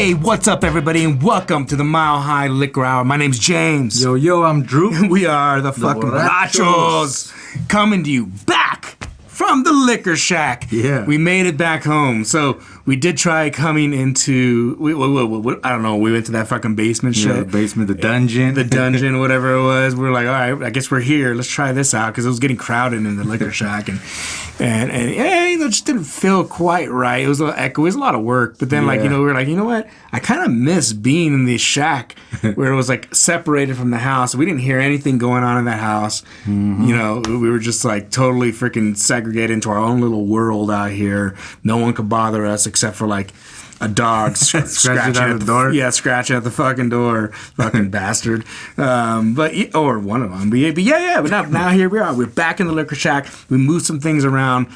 Hey, what's up, everybody, and welcome to the Mile High Liquor Hour. My name's James. Yo, I'm Drew. We are the fucking borrachos, coming to you back from the liquor shack. Yeah. We made it back home. So we did try coming into, I don't know, we went to that fucking basement shit. The basement, the dungeon. The dungeon, whatever it was. We were like, all right, I guess we're here. Let's try this out, because it was getting crowded in the liquor shack. And yeah, you know, it just didn't feel quite right. It was a little echo. It was a lot of work. But then, like, you know, we were like, you know what? I kind of miss being in this shack where it was, like, separated from the house. We didn't hear anything going on in that house. Mm-hmm. You know, we were just, like, totally freaking segregated into our own little world out here. No one could bother us except for, like, a dog scratching at the door. Yeah, scratching at the fucking door. Fucking bastard. Or one of them. But yeah. But now here we are. We're back in the liquor shack. We moved some things around.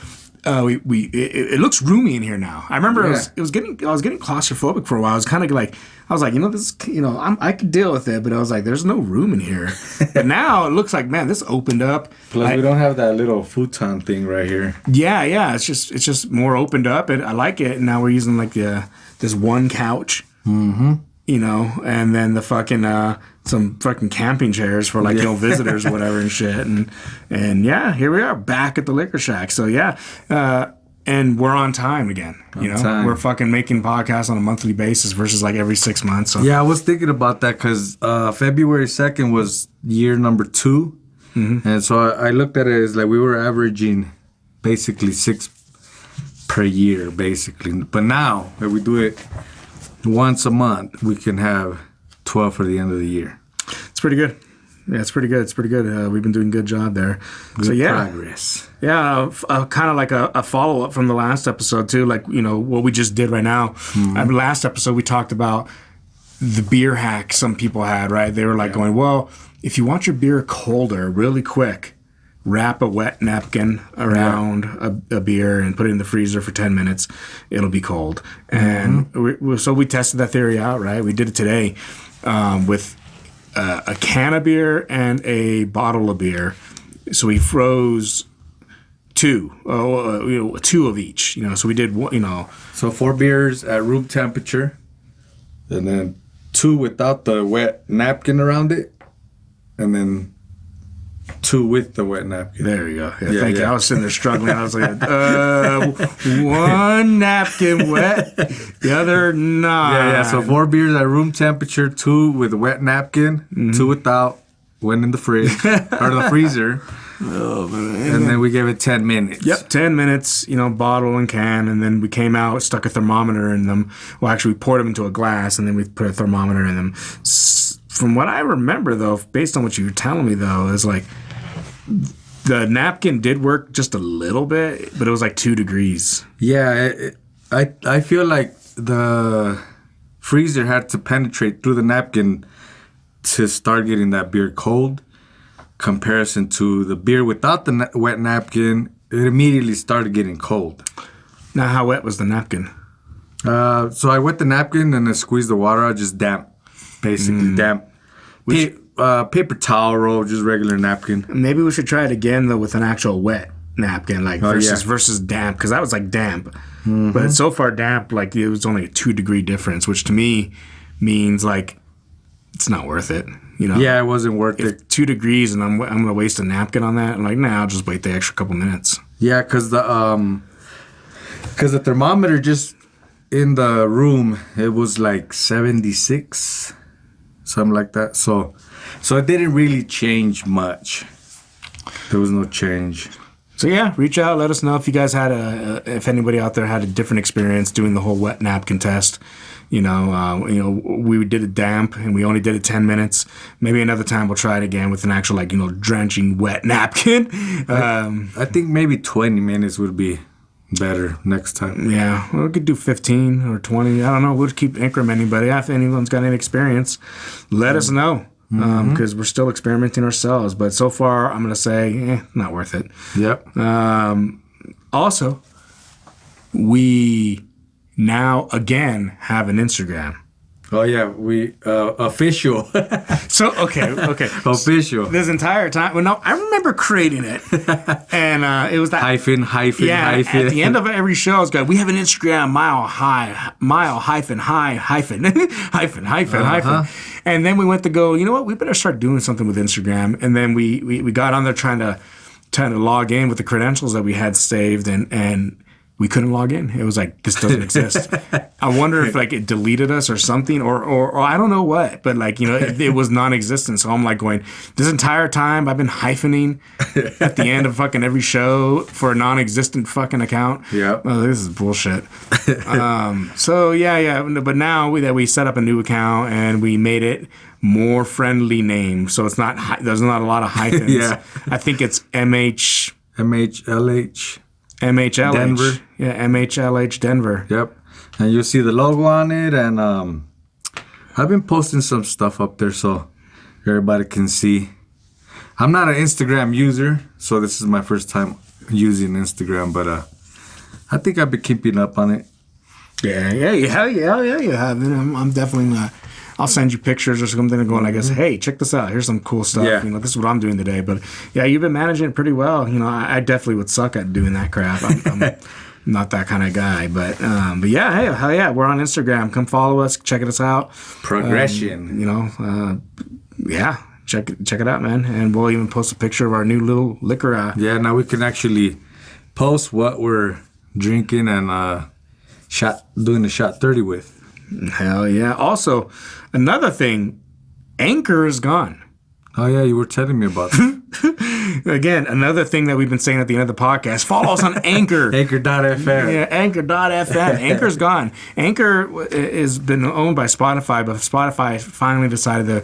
It looks roomy in here now. I remember I was getting claustrophobic for a while. I was kind of like, you know, this, you know, I could deal with it, but I was like, there's no room in here. But now it looks like, man, this opened up. Plus, we don't have that little futon thing right here. Yeah. It's just more opened up, and I like it. And now we're using like this one couch. Mm-hmm. You know, and then the fucking some fucking camping chairs for like, you know, visitors or whatever and shit. And yeah, here we are back at the liquor shack. So yeah, and we're on time again. We're fucking making podcasts on a monthly basis versus like every 6 months. So. Yeah, I was thinking about that because February 2nd was year number 2. Mm-hmm. And so I looked at it as like we were averaging basically 6 per year, basically. But now that we do it once a month, we can have 12 for the end of the year. It's pretty good. Yeah, it's pretty good. We've been doing a good job there. Good so yeah, progress. Yeah, kind of like a follow up from the last episode too. Like, you know, what we just did right now. Mm-hmm. Last episode we talked about the beer hack some people had. Right? They were like going, well, if you want your beer colder really quick, wrap a wet napkin around a beer and put it in the freezer for 10 minutes. It'll be cold. Mm-hmm. And so we tested that theory out, right? We did it today with a can of beer and a bottle of beer. So we froze two of each. You know, so we did one. You know, so 4 beers at room temperature, and then 2 without the wet napkin around it, and then 2 with the wet napkin. There you go. Yeah, thank you. I was sitting there struggling. I was like, one napkin wet, the other not. Yeah. So 4 beers at room temperature, 2 with a wet napkin, mm-hmm. 2 without, went in the fridge or the freezer. Oh, man. And then we gave it 10 minutes. Yep, 10 minutes, you know, bottle and can. And then we came out, stuck a thermometer in them. Well, actually, we poured them into a glass, and then we put a thermometer in them. From what I remember, though, based on what you were telling me, though, is like the napkin did work just a little bit, but it was like 2 degrees. Yeah, I feel like the freezer had to penetrate through the napkin to start getting that beer cold. Comparison to the beer without the wet napkin, it immediately started getting cold. Now, how wet was the napkin? So I wet the napkin and I squeezed the water out, just damp. Basically damp. Paper towel roll, just regular napkin. Maybe we should try it again, though, with an actual wet napkin, like versus damp, because that was like damp. Mm-hmm. But so far damp, like it was only a 2 degree difference, which to me means like it's not worth it. You know? Yeah, it wasn't worth it. 2 degrees, and I'm going to waste a napkin on that. I'm like, nah, I'll just wait the extra couple minutes. Yeah, because the thermometer just in the room, it was like 76. Something like that. So it didn't really change much. There was no change. So yeah, reach out. Let us know if you guys had if anybody out there had a different experience doing the whole wet napkin test. You know, we did it damp and we only did it 10 minutes. Maybe another time we'll try it again with an actual, like, you know, drenching wet napkin. I think maybe 20 minutes would be better next time. Yeah, well, we could do 15 or 20. I don't know. We'll keep incrementing, but if anyone's got any experience, let us know, because we're still experimenting ourselves. But so far, I'm going to say, not worth it. Yep. Oh yeah, we official. So okay. Official. This entire time, well, no, I remember creating it, and it was that hyphen. Yeah, at the end of every show, I was going, we have an Instagram hyphen hyphen. And then we went to go, you know what, we better start doing something with Instagram. And then we got on there trying to log in with the credentials that we had saved, and we couldn't log in. It was like, this doesn't exist. I wonder if like it deleted us or something, or I don't know what, but like, you know, it was non-existent. So I'm like going, this entire time I've been hyphening at the end of fucking every show for a non-existent fucking account. Yeah. Oh, this is bullshit. So yeah. But now that we set up a new account and we made it more friendly name, so it's not, there's not a lot of hyphens. Yeah. I think it's MHLH. MHLH. Denver. Yeah, MHLH Denver. Yep. And you'll see the logo on it. And I've been posting some stuff up there so everybody can see. I'm not an Instagram user, so this is my first time using Instagram. But I think I've been keeping up on it. Yeah, you have. And I'm definitely not. I'll send you pictures or something and going, I guess, hey, check this out. Here's some cool stuff. Yeah. You know, this is what I'm doing today. But yeah, you've been managing it pretty well. You know, I definitely would suck at doing that crap. I'm not that kind of guy. But yeah, hey, hell yeah, we're on Instagram. Come follow us. Check us out. Progression. You know, yeah, check it out, man. And we'll even post a picture of our new little liquor. Yeah, now we can actually post what we're drinking and doing the shot 30 with. Hell yeah. Also, another thing, Anchor is gone. Oh, yeah, you were telling me about that. Again, another thing that we've been saying at the end of the podcast, follow us on Anchor. Anchor.fm. Yeah, Anchor.fm. Anchor's gone. Anchor has been owned by Spotify, but Spotify finally decided to,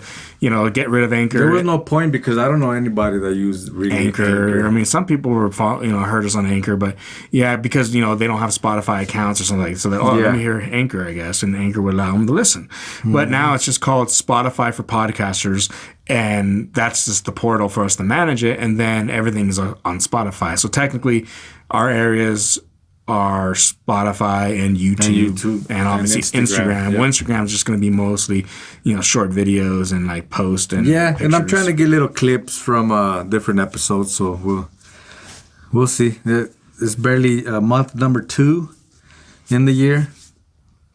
get rid of Anchor. There was no point because I don't know anybody that used really Anchor. I mean, some people were, heard us on Anchor, but yeah, because, they don't have Spotify accounts or something. So let me hear Anchor, I guess, and Anchor would allow them to listen. Mm-hmm. But now it's just called Spotify for Podcasters, and that's just the portal for us to manage it, and then everything is on Spotify. So technically, our areas are Spotify and YouTube and obviously Instagram. Well, Instagram is just going to be mostly, short videos and like post and pictures. And I'm trying to get little clips from different episodes, so we'll see. It's barely month number 2 in the year,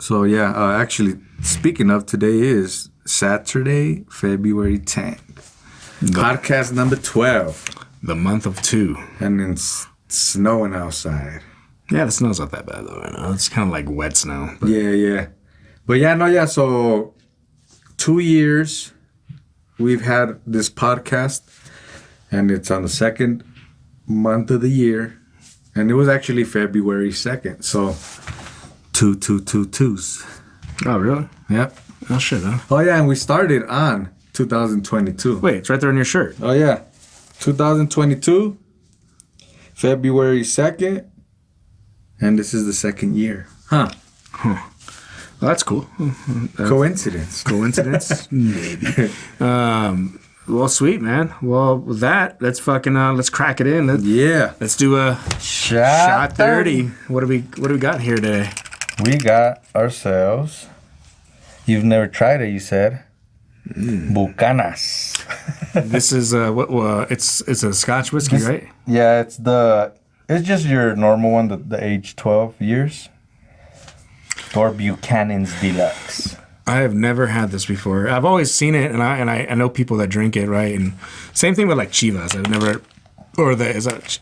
so yeah. Actually, speaking of, today is Saturday, February 10th. Podcast number 12. The month of 2. And it's snowing outside. Yeah, the snow's not that bad though right now. It's kind of like wet snow. But. Yeah. But yeah, so 2 years we've had this podcast, and it's on the second month of the year. And it was actually February 2nd. So 2. Oh, really? Yep. Oh, shit, huh? Oh, yeah, and we started on 2022. Wait, it's right there on your shirt. Oh, yeah. 2022, February 2nd, and this is the second year. Huh. Well, that's cool. Coincidence. Maybe. Well, sweet, man. Well, with that, let's let's crack it in. Let's do a shot 30. What do we got here today? We got ourselves. You've never tried it, you said. Bucanas. This is it's a Scotch whiskey, right? Yeah, it's just your normal one, the age 12 years. Or Buchanan's Deluxe. I have never had this before. I've always seen it, and I know people that drink it, right? And same thing with like Chivas. I've never, Chivas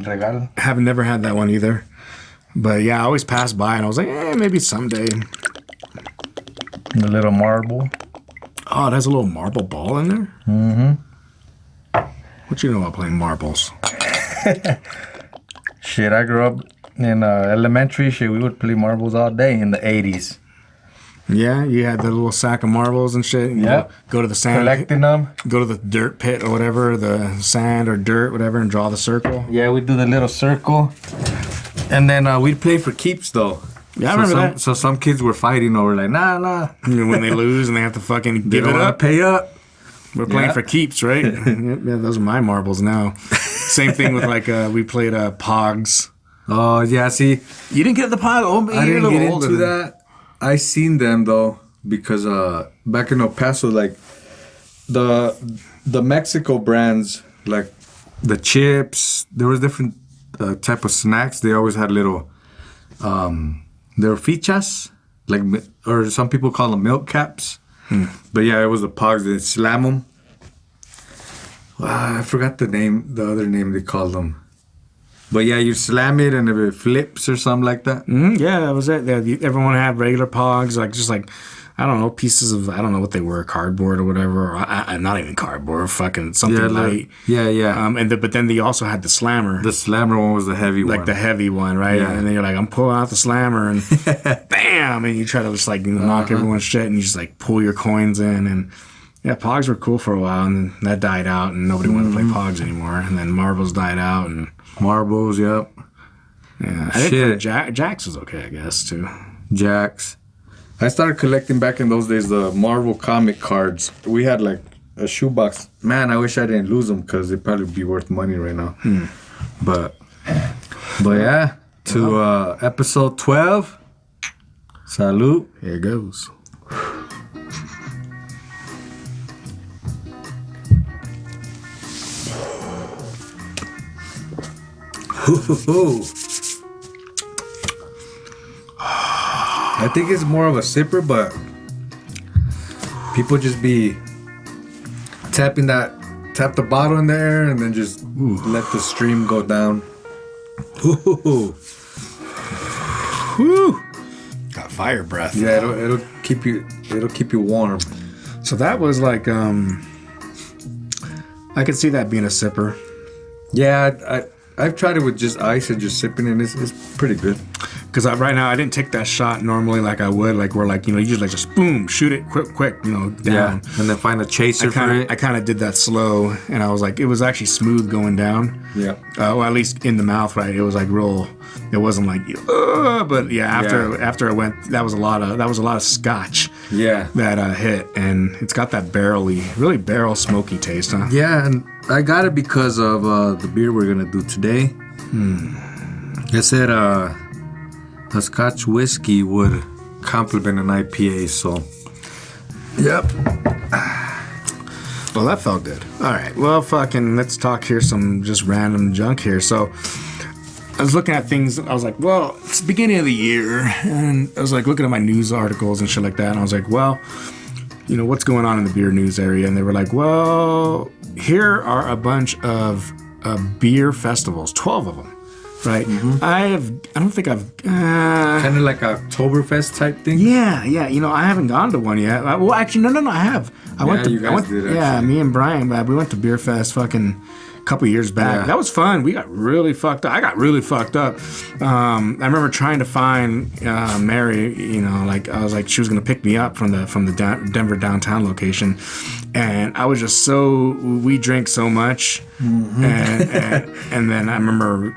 Regal. I have never had that one either. But yeah, I always pass by, and I was like, maybe someday. The little marble. Oh, it has a little marble ball in there? Mm-hmm. What you know about playing marbles? Shit, I grew up in elementary. Shit, we would play marbles all day in the 80s. Yeah, you had the little sack of marbles and shit. Yeah. Go to the sand. Collecting them. Go to the dirt pit or whatever, the sand or dirt, whatever, and draw the circle. Yeah, we'd do the little circle. And then we'd play for keeps, though. Yeah, I remember that. So some kids were fighting over like, nah. When they lose and they have to fucking give it up. Pay up. We're playing for keeps, right? Yeah, those are my marbles now. Same thing with we played Pogs. Oh, yeah, see. You didn't get the Pog? Oh, man, I didn't get into that. I seen them though because back in El Paso, like the Mexico brands, like the chips, there was different type of snacks. They always had little, they were fichas, like, or some people call them milk caps. But yeah, it was the pogs. They slam them. I forgot the other name they called them. But yeah, you slam it and if it flips or something like that. Yeah, that was it. Everyone had regular pogs, like just like, I don't know, pieces of, I don't know what they were, cardboard or whatever. Or not even cardboard, fucking something light. But then they also had the slammer. The slammer one was the heavy one. Like the heavy one, right? Yeah. And then you're like, I'm pulling out the slammer and bam! And you try to just like knock everyone's shit and you just like pull your coins in. And yeah, pogs were cool for a while and then that died out and nobody wanted to play pogs anymore. And then marbles died out and... Marbles, yep. Yeah, I think Jacks was okay, I guess, too. Jacks. I started collecting back in those days the Marvel comic cards. We had like a shoebox. Man, I wish I didn't lose them because they'd probably be worth money right now. But yeah, to episode 12. Salud. Here it goes. I think it's more of a sipper, but people just be tap the bottle in there and then just let the stream go down. Woo. Got fire breath. Yeah, it'll keep you warm. So that was like I could see that being a sipper. Yeah, I've tried it with just ice and just sipping it. It's pretty good. Because right now I didn't take that shot normally like I would, like where like, you know, you just like just boom, shoot it quick, you know, down. Yeah, and then find a chaser for it. I kind of did that slow, and I was like, it was actually smooth going down. Yeah. Well, at least in the mouth, right? It was like real. It wasn't like, but yeah, after it went, that was a lot of scotch. Yeah. That hit, and it's got that really barrel smoky taste, huh? Yeah, and I got it because of the beer we're gonna do today. It said a Scotch whiskey would complement an IPA, so. Yep. Well, that felt good. All right. Well, fucking, let's talk here some just random junk here. So, I was looking at things. I was like, well, it's the beginning of the year, and I was like looking at my news articles and shit like that. And I was like, well, you know, what's going on in the beer news area? And they were like, well, here are a bunch of beer festivals, 12 of them. Right. I don't think I've kind of like a Oktoberfest type thing. Yeah. You know, I haven't gone to one yet. Well, actually, no, I have. I went. Yeah, me and Brian, we went to Beer Fest fucking a couple years back. Yeah. That was fun. We got really fucked up. I got really fucked up. I remember trying to find Mary. You know, like I was like, she was gonna pick me up from the Denver downtown location, and I was just we drank so much, and then I remember.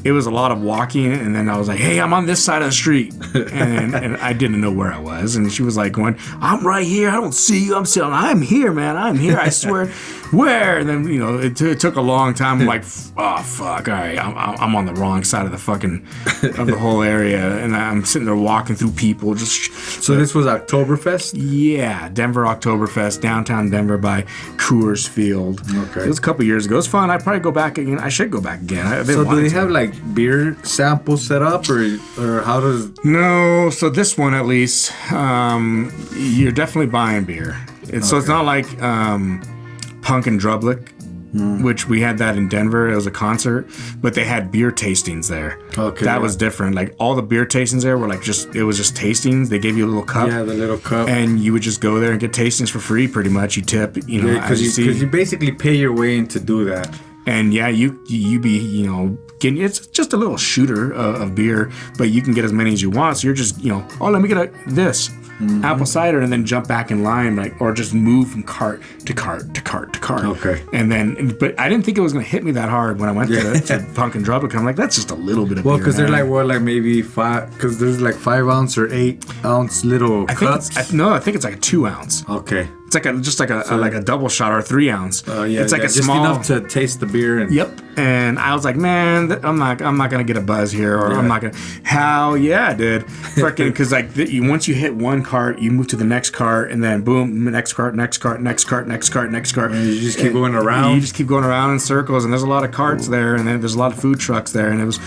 It was a lot of walking, and then I was like, hey, I'm on this side of the street. And I didn't know where I was. And she was like going, I'm right here. I don't see you. I'm here, man. I'm here. I swear. Where? And then, you know, it took a long time. I'm like, oh, fuck. All right. I'm on the wrong side of the whole area. And I'm sitting there walking through people. So this was Oktoberfest? Yeah. Denver Oktoberfest, downtown Denver by Coors Field. Okay. It was a couple years ago. It was fun. I'd probably go back again. I should go back again. So do they have like beer samples set up or how does... No. So this one at least, you're definitely buying beer. So it's not like... Punk and Drublick, which we had that in Denver. It was a concert, but they had beer tastings there. Okay, that was different. Like all the beer tastings there were like it was just tastings. They gave you a little cup. Yeah, the little cup. And you would just go there and get tastings for free, pretty much. You tip, you know, because you basically pay your way in to do that. And yeah, you be, you know, getting, it's just a little shooter of beer, but you can get as many as you want. So you're just, you know, oh, let me get this. Apple cider, and then jump back in line, like, or just move from cart to cart to cart to cart. Okay. And then, but I didn't think it was going to hit me that hard when I went to Punk and Drublick. I'm like, that's just a little bit of beer. Well, because they're like maybe 5, because there's like 5 ounce or 8 ounce little cups. I think it's like a 2 ounce. Okay. It's like a double shot or a 3 ounce. It's like a just small enough to taste the beer. And Yep. And I was like, man, I'm not gonna get a buzz here, or I'm not gonna. Hell yeah, dude. Freaking, because like once you hit one cart, you move to the next cart, and then boom, next cart. And you just keep going around. You just keep going around in circles, and there's a lot of carts there, and then there's a lot of food trucks there, and it was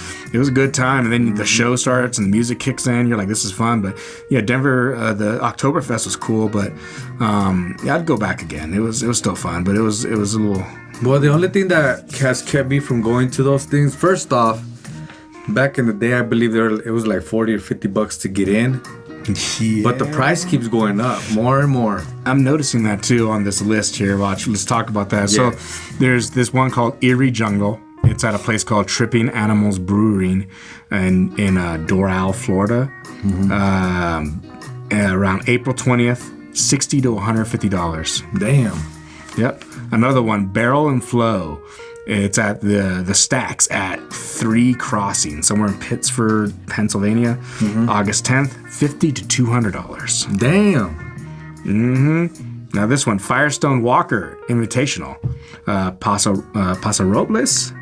a good time. And then the show starts and the music kicks in. You're like, this is fun. But yeah, Denver, the Oktoberfest was cool, but yeah, I'd go back again. It was still fun, but it was a little. Well, the only thing that has kept me from going to those things, first off, back in the day, I believe it was like $40 or $50 to get in. Yeah. But the price keeps going up more and more. I'm noticing that too on this list here. Let's talk about that. Yeah. So there's this one called Erie Jungle. It's at a place called Tripping Animals Brewing in Doral, Florida. Around April 20th, $60 to $150. Damn. Yep. Another one, Barrel and Flow. It's at the Stacks at 3 Crossing, somewhere in Pittsford, Pennsylvania. August 10th, $50 to $200. Damn. Now this one, Firestone Walker Invitational, Paso Robles,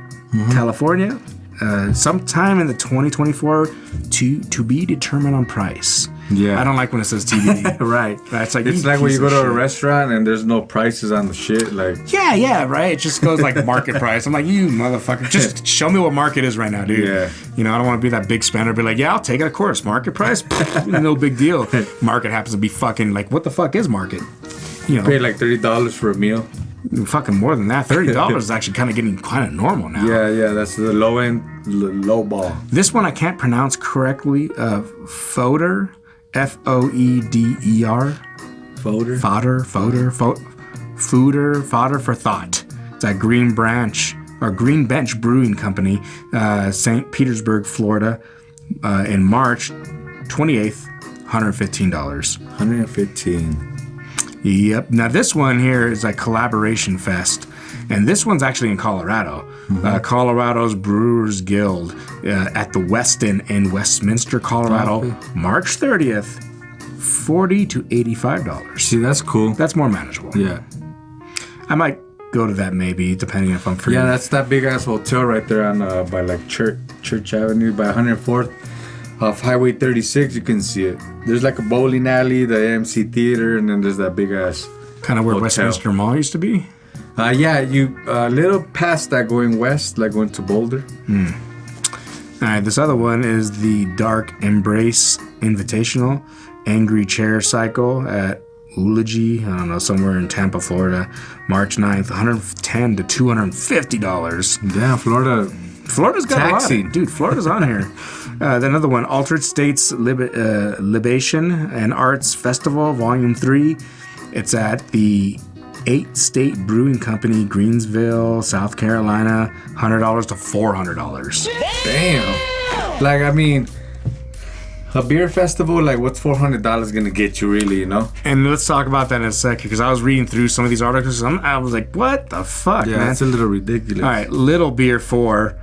California. Sometime in the 2024 to be determined on price. Yeah. I don't like when it says TBD. Right. It's like when you go to a restaurant and there's no prices on the shit. Like, yeah, right. It just goes like market price. I'm like, you motherfucker, just show me what market is right now, dude. Yeah. You know, I don't want to be that big spender. Be like, yeah, I'll take it, of course. Market price, no big deal. Market happens to be fucking like, what the fuck is market? You know, pay like $30 for a meal. Fucking more than that. $30 is actually kind of getting kind of normal now. Yeah, that's the low end, low ball. This one I can't pronounce correctly. Foeder, Foeder. Fodder for Thought. It's at Green Bench Brewing Company, St. Petersburg, Florida, in March 28th, $115. $115. Yep. Now this one here is a collaboration fest, and this one's actually in Colorado. Colorado's Brewers Guild at the Westin in Westminster, Colorado, March 30th, $40 to $85. See, that's cool. That's more manageable. Yeah. I might go to that maybe, depending if I'm free. Yeah, that's that big ass hotel right there on by like Church Avenue by 104th. Off Highway 36, you can see it. There's like a bowling alley, the AMC Theater, and then there's that big ass kind of where hotel. Westminster Mall used to be. Yeah, you a little past that going west, like going to Boulder. All right, this other one is the Dark Embrace Invitational Angry Chair Cycle at Eulogy, I don't know, somewhere in Tampa, Florida, March 9th, $110 to $250. Damn, Florida. Florida's got taxi. a lot. Dude, Florida's on here. Another one, Altered States Libation and Arts Festival, Volume 3. It's at the 8 State Brewing Company, Greensville, South Carolina, $100 to $400. Damn. Like, I mean, a beer festival, like, what's $400 gonna get you, really, you know? And let's talk about that in a second, because I was reading through some of these articles, and I was like, what the fuck, man? Yeah, it's a little ridiculous. All right, Little Beer 4,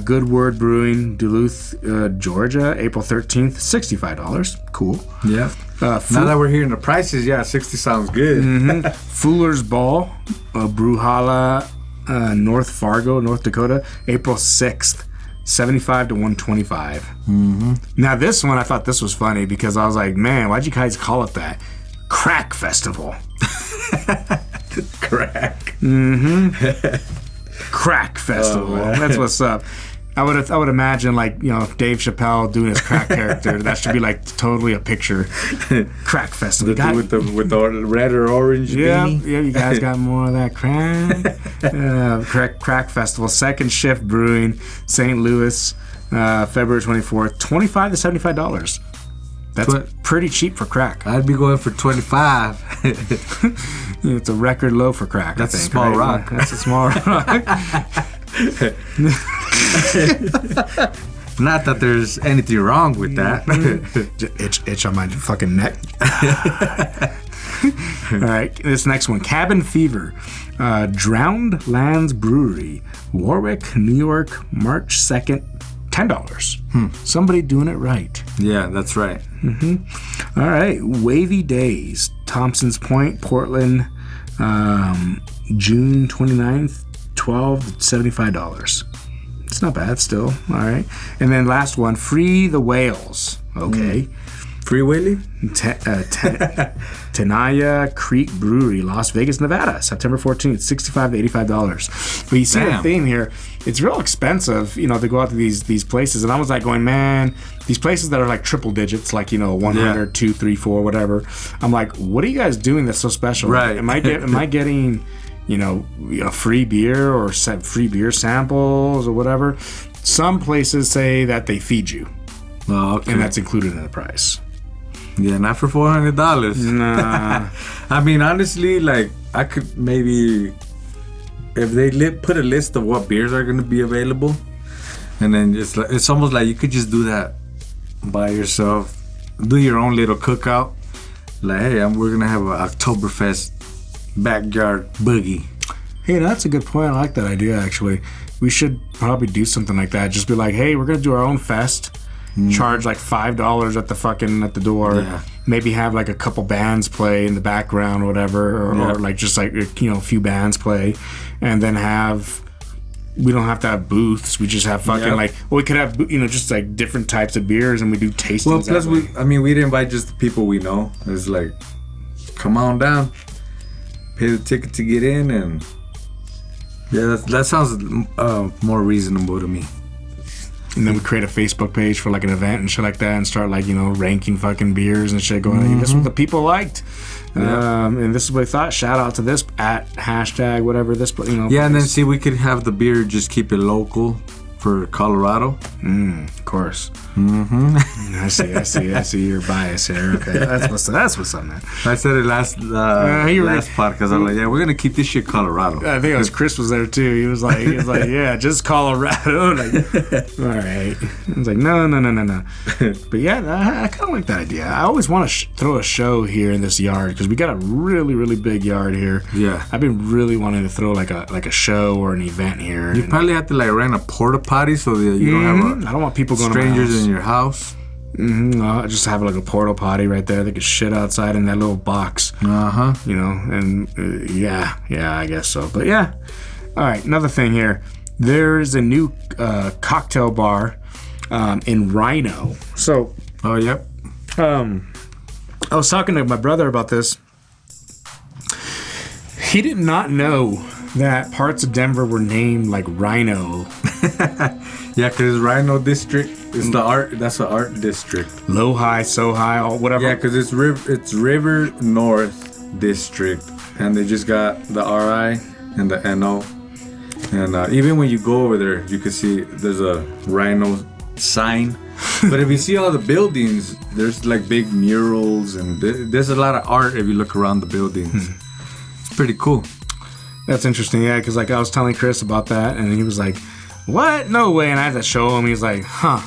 Good Word Brewing, Duluth, Georgia, April 13th, $65. Cool. Yeah. Now that we're hearing the prices, yeah, 60 sounds good. Fuller's Ball, Brewhala, North Fargo, North Dakota, April 6th, $75 to $125. Now this one, I thought this was funny because I was like, man, why'd you guys call it that? Crack Festival. Crack. Crack Festival. Oh, that's what's up. I would imagine, like, you know, Dave Chappelle doing his crack character. That should be like totally a picture. Crack Festival. With the red or orange beanie. Yeah, you guys got more of that crack. Crack Festival. Second Shift Brewing, St. Louis, February 24th, $25 to $75. That's pretty cheap for crack. I'd be going for 25. It's a record low for crack. That's I think, a small right? rock. That's a small rock. Not that there's anything wrong with that. Itch on my fucking neck. All right, this next one, Cabin Fever, Drowned Lands Brewery, Warwick, New York, March 2nd, $10. Somebody doing it right. Yeah, that's right. All right, Wavy Days, Thompson's Point, Portland, June 29th, $75. It's not bad still. All right. And then last one, Free the Whales. Okay. Free Willy? Tenaya Creek Brewery, Las Vegas, Nevada, September 14th, $65 to $85. But you see the theme here. It's real expensive, to go out to these places. And I was like going, man, these places that are like triple digits, like, 100, 2, 3, 4, whatever. I'm like, what are you guys doing that's so special? Right. Am I getting, free beer or free beer samples or whatever? Some places say that they feed you. Oh, okay. And that's included in the price. Yeah, not for $400. Nah. I mean, honestly, like, I could maybe, if they put a list of what beers are going to be available, and then just like, it's almost like you could just do that by yourself, do your own little cookout. Like, hey, we're going to have an Oktoberfest backyard boogie. Hey, that's a good point. I like that idea, actually. We should probably do something like that. Just be like, hey, we're going to do our own fest. Charge like $5 at the door. Yeah. Maybe have like a couple bands play in the background or whatever, or like just like a few bands play, and then we don't have to have booths. We just have fucking we could have just like different types of beers, and we do tastings. Well, plus we'd invite just the people we know. It's like, come on down, pay the ticket to get in, and that sounds more reasonable to me. And then we create a Facebook page for like an event and shit like that, and start like ranking fucking beers and shit. Going, hey, this is what the people liked, and this is what we thought. Shout out to this at hashtag whatever this. Yeah, and then see, we could have the beer just keep it local for Colorado. Of course. I see your bias here. Okay, that's what's up, man. I said it last podcast. I'm like, yeah, we're gonna keep this shit Colorado. I think it was Chris was there too. He was like, yeah, just Colorado. Like, all right. I was like, no. But yeah, I kind of like that idea. I always want to throw a show here in this yard because we got a really, really big yard here. Yeah, I've been really wanting to throw like a show or an event here. You probably have to like rent a porta potty so that you don't have I don't want people going strangers in your house. Just have like a porta potty right there. They could shit outside in that little box. And I guess so. But yeah. All right, another thing here. There's a new cocktail bar in Rhino. So. Oh, yep. I was talking to my brother about this. He did not know that parts of Denver were named like Rhino. Yeah, because Rhino District is that's the art district. Low high, so high, whatever. Yeah, because it's River North District, and they just got the RI and the NO. And even when you go over there, you can see there's a Rhino sign. But if you see all the buildings, there's like big murals, and there's a lot of art if you look around the buildings. It's pretty cool. That's interesting, yeah, because like I was telling Chris about that, and he was like, what? No way. And I had to show him. He's like, I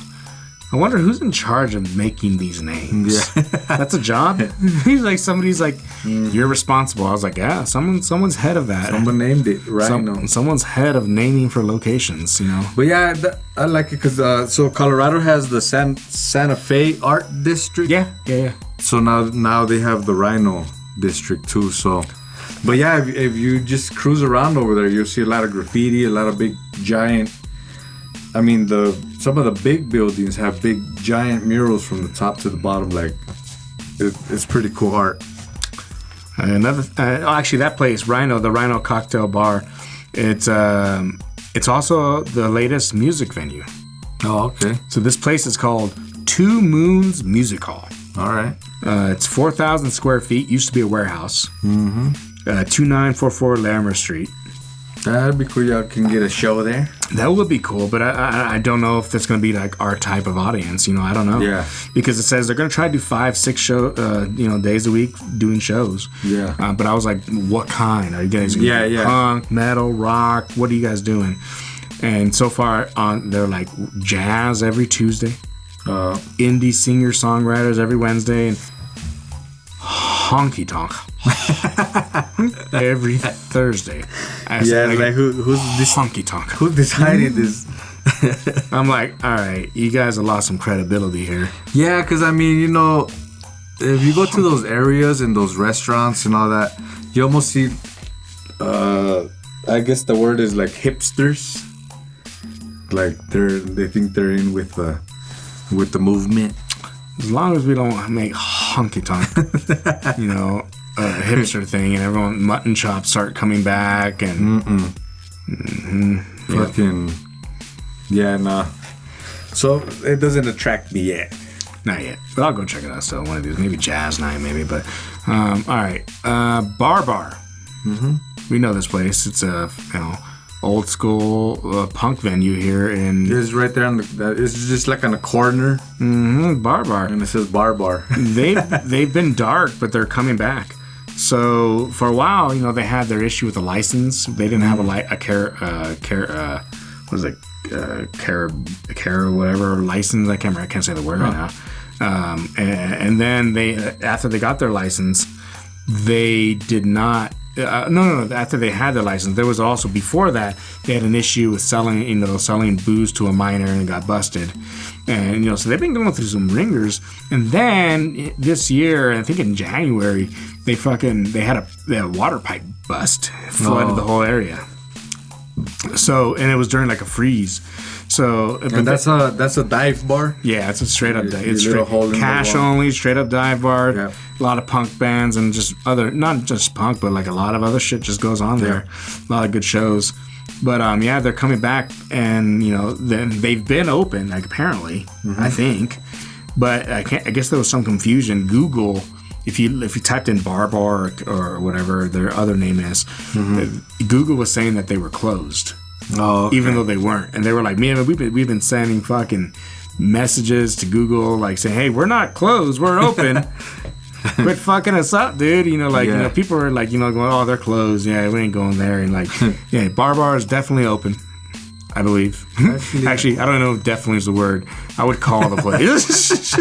wonder who's in charge of making these names. Yeah. That's a job? He's like, somebody's like, you're responsible. I was like, yeah, someone's head of that. Someone named it, right? Someone's head of naming for locations, But yeah, I like it because so Colorado has the Santa Fe Art District. Yeah. So now they have the Rhino District too, so... But yeah, if you just cruise around over there, you'll see a lot of graffiti, a lot of big, giant... I mean, some of the big buildings have big, giant murals from the top to the bottom. Like, it's pretty cool art. Actually, that place, Rhino, the Rhino Cocktail Bar, it's also the latest music venue. Oh, okay. So this place is called Two Moons Music Hall. All right. It's 4,000 square feet. Used to be a warehouse. 2944 Larimer Street. That'd be cool. Y'all can get a show there. That would be cool, but I don't know if that's going to be like our type of audience. I don't know. Yeah. Because it says they're going to try to do 5-6 show, days a week doing shows. Yeah. But I was like, what kind? Are you guys doing punk, metal, rock? What are you guys doing? And so far they're like jazz every Tuesday, indie singer songwriters every Wednesday, and honky tonk every Thursday. Like who's this honky tonk? Who decided this I'm like, all right, you guys have lost some credibility here. Yeah, because I mean, you know, if you go to those areas and those restaurants and all that, you almost see, I guess the word is like hipsters. Like they think they're in with the movement. As long as we don't make honky tonk, you know, a hipster thing, and everyone mutton chops start coming back and fucking nah. So it doesn't attract me yet. Not yet, but I'll go check it out still one of these. Maybe jazz night, maybe. But all right, Bar. We know this place. It's a old school punk venue here in. It's right there on the. It's just like on the corner. Bar, and it says Bar. They've been dark, but they're coming back. So for a while, you know, they had their issue with the license. They didn't have a whatever license. I can't say the word right now. And then after they got their license, they did not. No. After they had their license, there was also before that they had an issue with selling booze to a minor and got busted, and so they've been going through some ringers. And then this year, I think in January, they had a water pipe bust, flooded the whole area. So, and it was during like a freeze. So, and that's a dive bar. Yeah, it's a straight up dive. It's straight cash only, straight up dive bar. Yeah. A lot of punk bands and just not just punk, but like a lot of other shit just goes on there. A lot of good shows. But they're coming back, and they've been open, like apparently, I think. But I guess there was some confusion. Google, if you typed in Bar or whatever their other name is, Google was saying that they were closed. Oh, okay. Even though they weren't, and they were like, "Man, we've been sending fucking messages to Google, like saying, hey, we're not closed, we're open. Quit fucking us up, dude." People are like, going, "Oh, they're closed. Yeah, we ain't going there." And like, yeah, Bar is definitely open, I believe. Actually, I don't know if definitely is the word. I would call the place.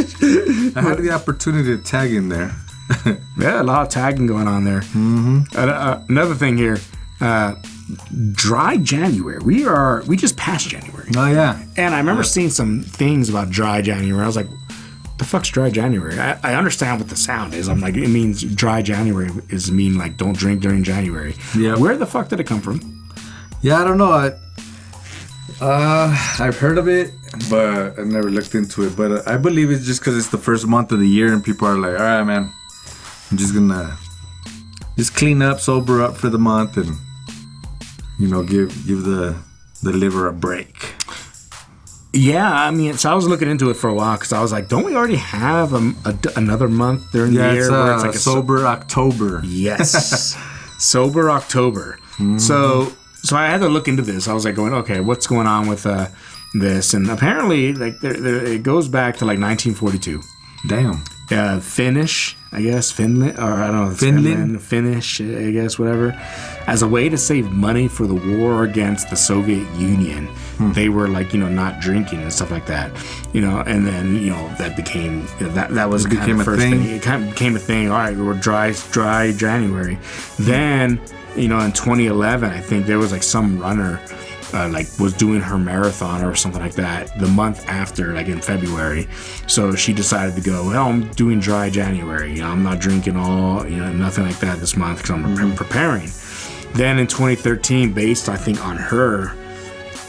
I had the opportunity to tag in there. Yeah, a lot of tagging going on there. Another thing here. Dry January. We just passed January. Oh yeah. And I remember seeing some things about dry January. I was like, the fuck's dry January? I understand what the sound is. I'm like, it means dry January mean like don't drink during January. Yeah. Where the fuck did it come from? Yeah, I don't know. I've heard of it, but I've never looked into it. But I believe it's just because it's the first month of the year and people are like, all right, man, I'm just gonna clean up, sober up for the month, and give the liver a break. Yeah, I mean, so I was looking into it for a while because I was like, don't we already have another month during the year where it's like a sober October? Yes, sober October. So I had to look into this. I was like, going, okay, what's going on with this? And apparently, like, it goes back to like 1942. Damn. Finnish, I guess, Finland, or I don't know, Finland, Finnish, I guess, whatever. As a way to save money for the war against the Soviet Union, they were like, not drinking and stuff like that, and then, that became, that was kind of the first thing. It kind of became a thing. All right, we're dry January. Then, in 2011, I think there was like some runner was doing her marathon or something like that the month after, like in February. So she decided to go, well, I'm doing dry January. I'm not drinking nothing like that this month because I'm preparing. Then in 2013, based, I think, on her,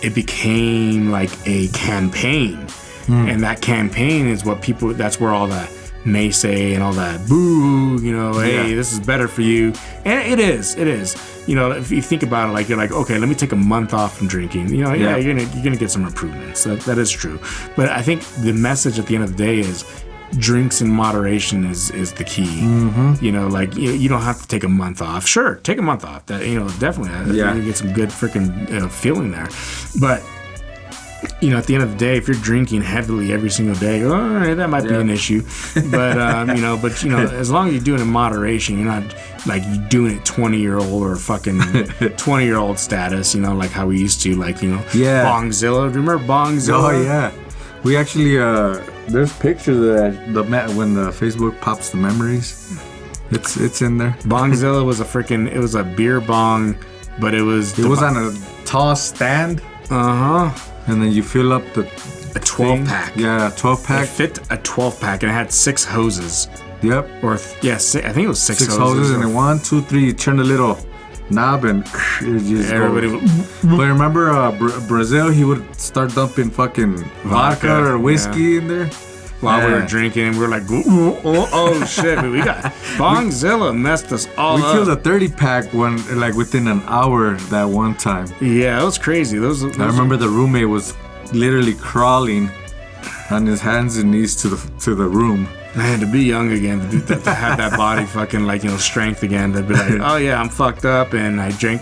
it became like a campaign. And that campaign is that's where all the naysay and all that boo, hey, this is better for you. And it is. If you think about it, like you're like, okay, let me take a month off from drinking. You're gonna get some improvements. That is true. But I think the message at the end of the day is drinks in moderation is the key. You don't have to take a month off. Sure, take a month off. That definitely. You're gonna get some good freaking feeling there. But at the end of the day, if you're drinking heavily every single day, all right, that might be an issue. But as long as you're doing it in moderation, you're not like you doing it 20-year-old or fucking 20-year-old status. Like how we used to, like Bongzilla. Do you remember Bongzilla? Oh yeah, we actually there's pictures of that when the Facebook pops the memories. It's in there. Bongzilla was it was a beer bong, but it was on a tall stand. and then you fill up the A 12 pack. Yeah, 12 It pack. fit a 12 pack, and it had 6 hoses. Yep. Or I think it was 6 hoses, and then 1, 2, 3. You turn the little knob, and it just everybody goes. But remember, Brazil, he would start dumping fucking vodka or whiskey in there. While we were drinking, we were like, oh shit, we got Bongzilla messed us all We up. killed a 30 pack within an hour that one time. Yeah, it was crazy. Those I remember the roommate was literally crawling on his hands and knees to the room. Man, to be young again, to have that body fucking strength again, to be like, oh yeah, I'm fucked up, and I drank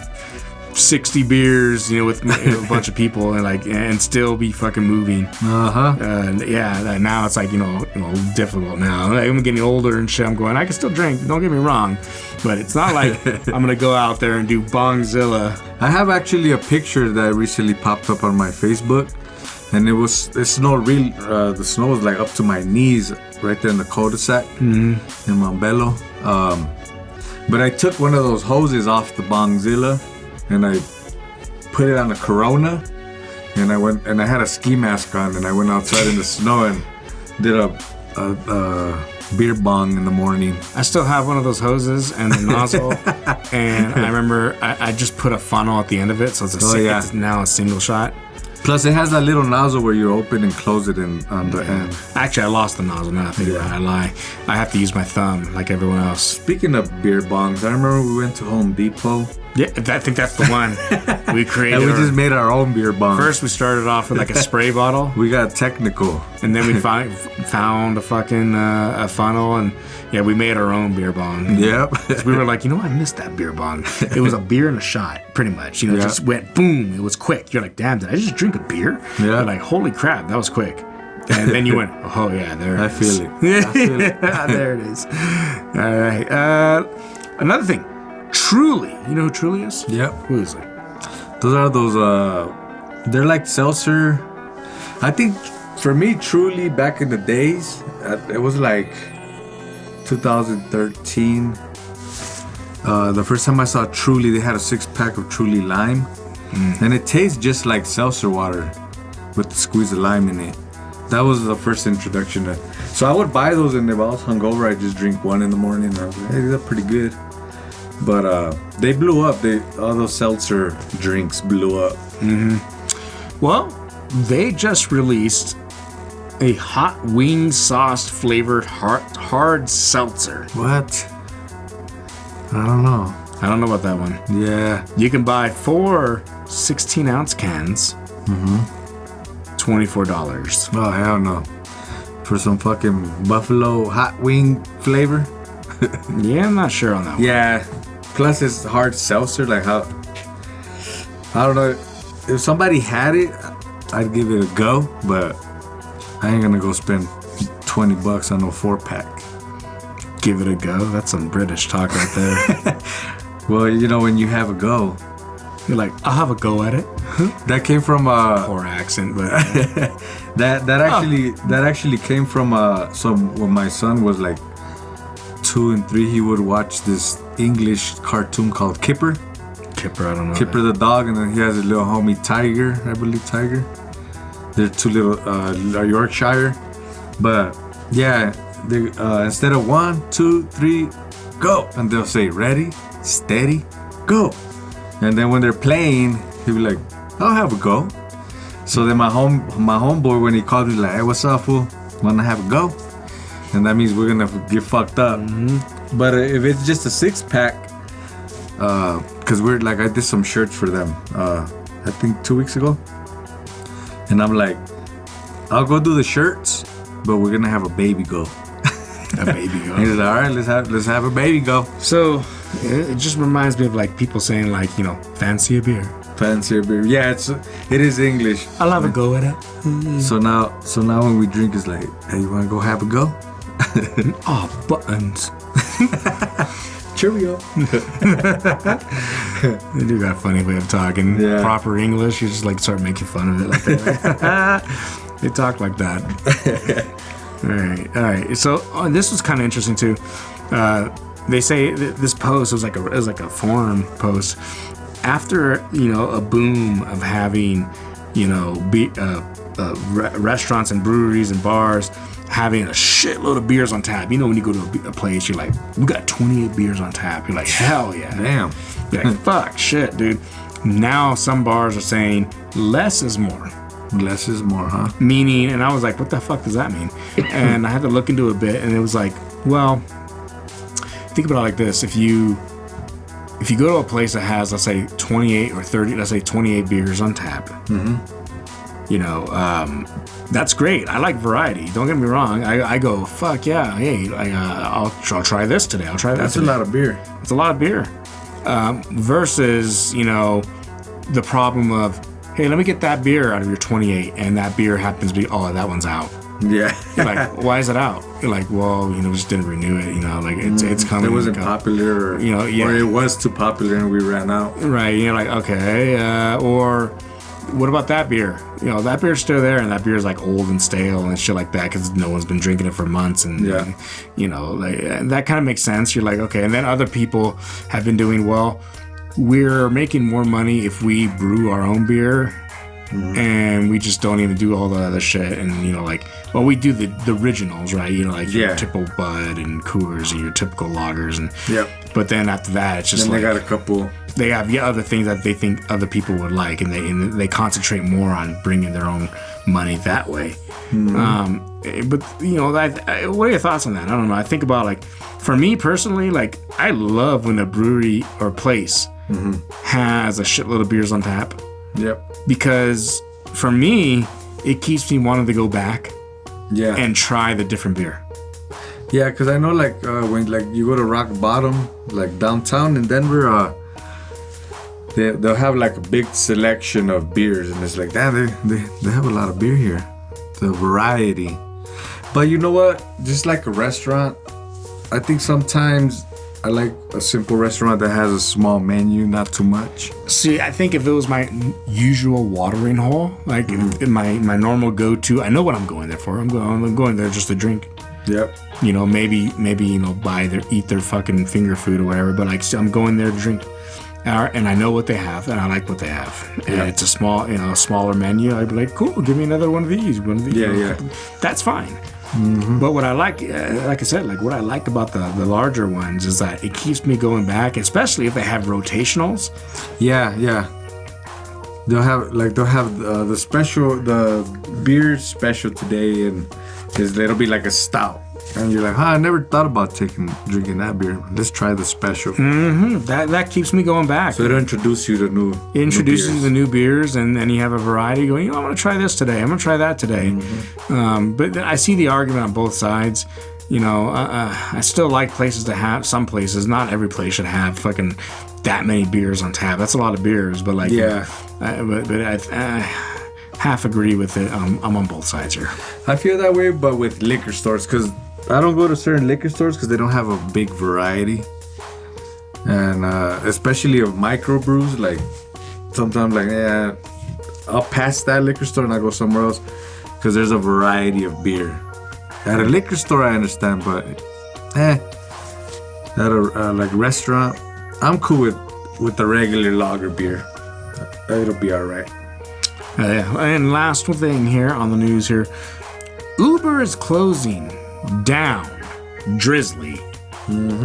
60 beers, with a bunch of people, and still be fucking moving. Yeah, now it's like, difficult now. I'm getting older and shit. I'm going, I can still drink, don't get me wrong, but it's not like I'm gonna go out there and do Bongzilla. I have actually a picture that recently popped up on my Facebook, and it snowed the snow was like up to my knees right there in the cul-de-sac in Montbello. But I took one of those hoses off the Bongzilla, and I put it on a Corona, and I went and I had a ski mask on, and I went outside in the snow and did a beer bong in the morning. I still have one of those hoses and the nozzle, and I remember I just put a funnel at the end of it, so it's now a single shot. Plus, it has that little nozzle where you open and close it on the end. Actually, I lost the nozzle. Now I think about it, I lie. I have to use my thumb like everyone else. Speaking of beer bongs, I remember we went to Home Depot. Yeah, I think that's the one. We created. And we just made our own beer bong. First, we started off with like a spray bottle. We got technical. And then we found a fucking a funnel, and we made our own beer bong. Yep. So we were like, I missed that beer bong. It was a beer and a shot, pretty much. Just went boom. It was quick. You're like, damn, did I just drink a beer? Yeah. You're like, holy crap, that was quick. And then you went, oh yeah, there it is. I feel it. There it is. All right. Another thing. Truly. You know who Truly is? Yep. Who is it? Those are they're like seltzer. I think for me, Truly, back in the days, it was like 2013. The first time I saw Truly, they had a 6-pack of Truly Lime. And it tastes just like seltzer water with the squeeze of lime in it. That was the first introduction. So I would buy those, and if I was hungover, I'd just drink one in the morning. And I was like, hey, these are pretty good. But they blew up. All those seltzer drinks blew up. Well, they just released a hot wing sauce flavored hard seltzer. What? I don't know. I don't know about that one. Yeah. You can buy 4 16-ounce cans. $24. Oh, hell no. For some fucking buffalo hot wing flavor? Yeah, I'm not sure on that one. Yeah. Plus, it's hard seltzer. Like, how? I don't know. If somebody had it, I'd give it a go. But I ain't gonna go spend $20 on a 4-pack. Give it a go? That's some British talk right there. Well, when you have a go, you're like, I'll have a go at it. That came from poor accent, but that actually came from when my son was like 2 and 3, he would watch this English cartoon called Kipper. Kipper, I don't know. Kipper the dog, and then he has a little homie Tiger, I believe Tiger. They're 2 little Yorkshire, but yeah, they instead of 1, 2, 3, go, and they'll say ready, steady, go, and then when they're playing, he'll be like, I'll have a go. So then my homeboy, when he called me, like, hey, what's up, fool? Wanna have a go? And that means we're gonna get fucked up. But if it's just a 6-pack, because I did some shirts for them, I think 2 weeks ago, and I'm like, I'll go do the shirts, but we're gonna have a baby go. A baby go. He's like, all right, let's have a baby go. So it just reminds me of like people saying like, fancy a beer. Fancy a beer. Yeah, it is English. I'll have a go at it. So now when we drink, it's like, hey, you wanna go have a go? Oh, buttons. Cheerio. They do got a funny way of talking. Yeah. Proper English, you just like start making fun of it. Like they talk like that. All right. So this was kind of interesting too. They say this post was like a forum post. After a boom of having restaurants and breweries and bars having a shitload of beers on tap. You know, when you go to a place, you're like, we got 28 beers on tap. You're like, hell yeah. Damn. You're like, fuck, shit, dude. Now some bars are saying less is more. Less is more, huh? Meaning, and I was like, what the fuck does that mean? And I had to look into it a bit, and it was like, well, think about it like this. If you go to a place that has, let's say, 28 or 30, let's say 28 beers on tap, that's great. I like variety. Don't get me wrong. I go, fuck yeah. Hey, I'll try this today. I'll try that That's today. a lot of beer. It's a lot of beer. Versus, the problem of, hey, let me get that beer out of your 28, and that beer happens to be, that one's out. Yeah. You're like, why is it out? You're like, well, we just didn't renew it. Like it's coming. It wasn't popular, or it was too popular and we ran out. Right. You're like, okay. Or what about that beer? That beer's still there, and that beer's like old and stale and shit like that because no one's been drinking it for months. And and that kind of makes sense. You're like, okay. And then other people have been doing well. We're making more money if we brew our own beer. And we just don't even do all the other shit. And, we do the originals, right? Your typical Bud and Coors and your typical lagers. But then after that, it's just then they got a couple. They have other things that they think other people would like. And they concentrate more on bringing their own money that way. But, what are your thoughts on that? I don't know. I think about, for me personally, I love when a brewery or place has a shitload of beers on tap. Yep. Because for me, it keeps me wanting to go back and try the different beer. Yeah, because I know when you go to Rock Bottom, downtown in Denver, they'll have a big selection of beers, and it's like, damn, they have a lot of beer here. The variety. But you know what? Just like a restaurant, I think sometimes I like a simple restaurant that has a small menu, not too much. See, I think if it was my usual watering hole, in my normal go-to, I know what I'm going there for. I'm going there just to drink. Yep. Maybe eat their fucking finger food or whatever, but I'm going there to drink. And I know what they have, and I like what they have. And it's a smaller menu. I'd be like, cool, give me another one of these. Yeah. That's fine. But what I like I said, what I like about the larger ones is that it keeps me going back, especially if they have rotationals. Yeah. They'll have the beer special today, and it'll be like a stout. And you're like, I never thought about drinking that beer. Let's try the special. That keeps me going back. So it'll introduce you to new. It introduces you to new beers, and then you have a variety. Going, I'm going to try this today. I'm going to try that today. But I see the argument on both sides. I still like places to have. Some places, not every place should have fucking that many beers on tap. That's a lot of beers. But but I half agree with it. I'm on both sides here. I feel that way, but with liquor stores, because I don't go to certain liquor stores because they don't have a big variety, and especially of microbrews. Sometimes, I'll pass that liquor store and I go somewhere else because there's a variety of beer. At a liquor store, I understand, but at a restaurant, I'm cool with the regular lager beer. It'll be all right. And last thing here on the news here, Uber is closing down Drizzly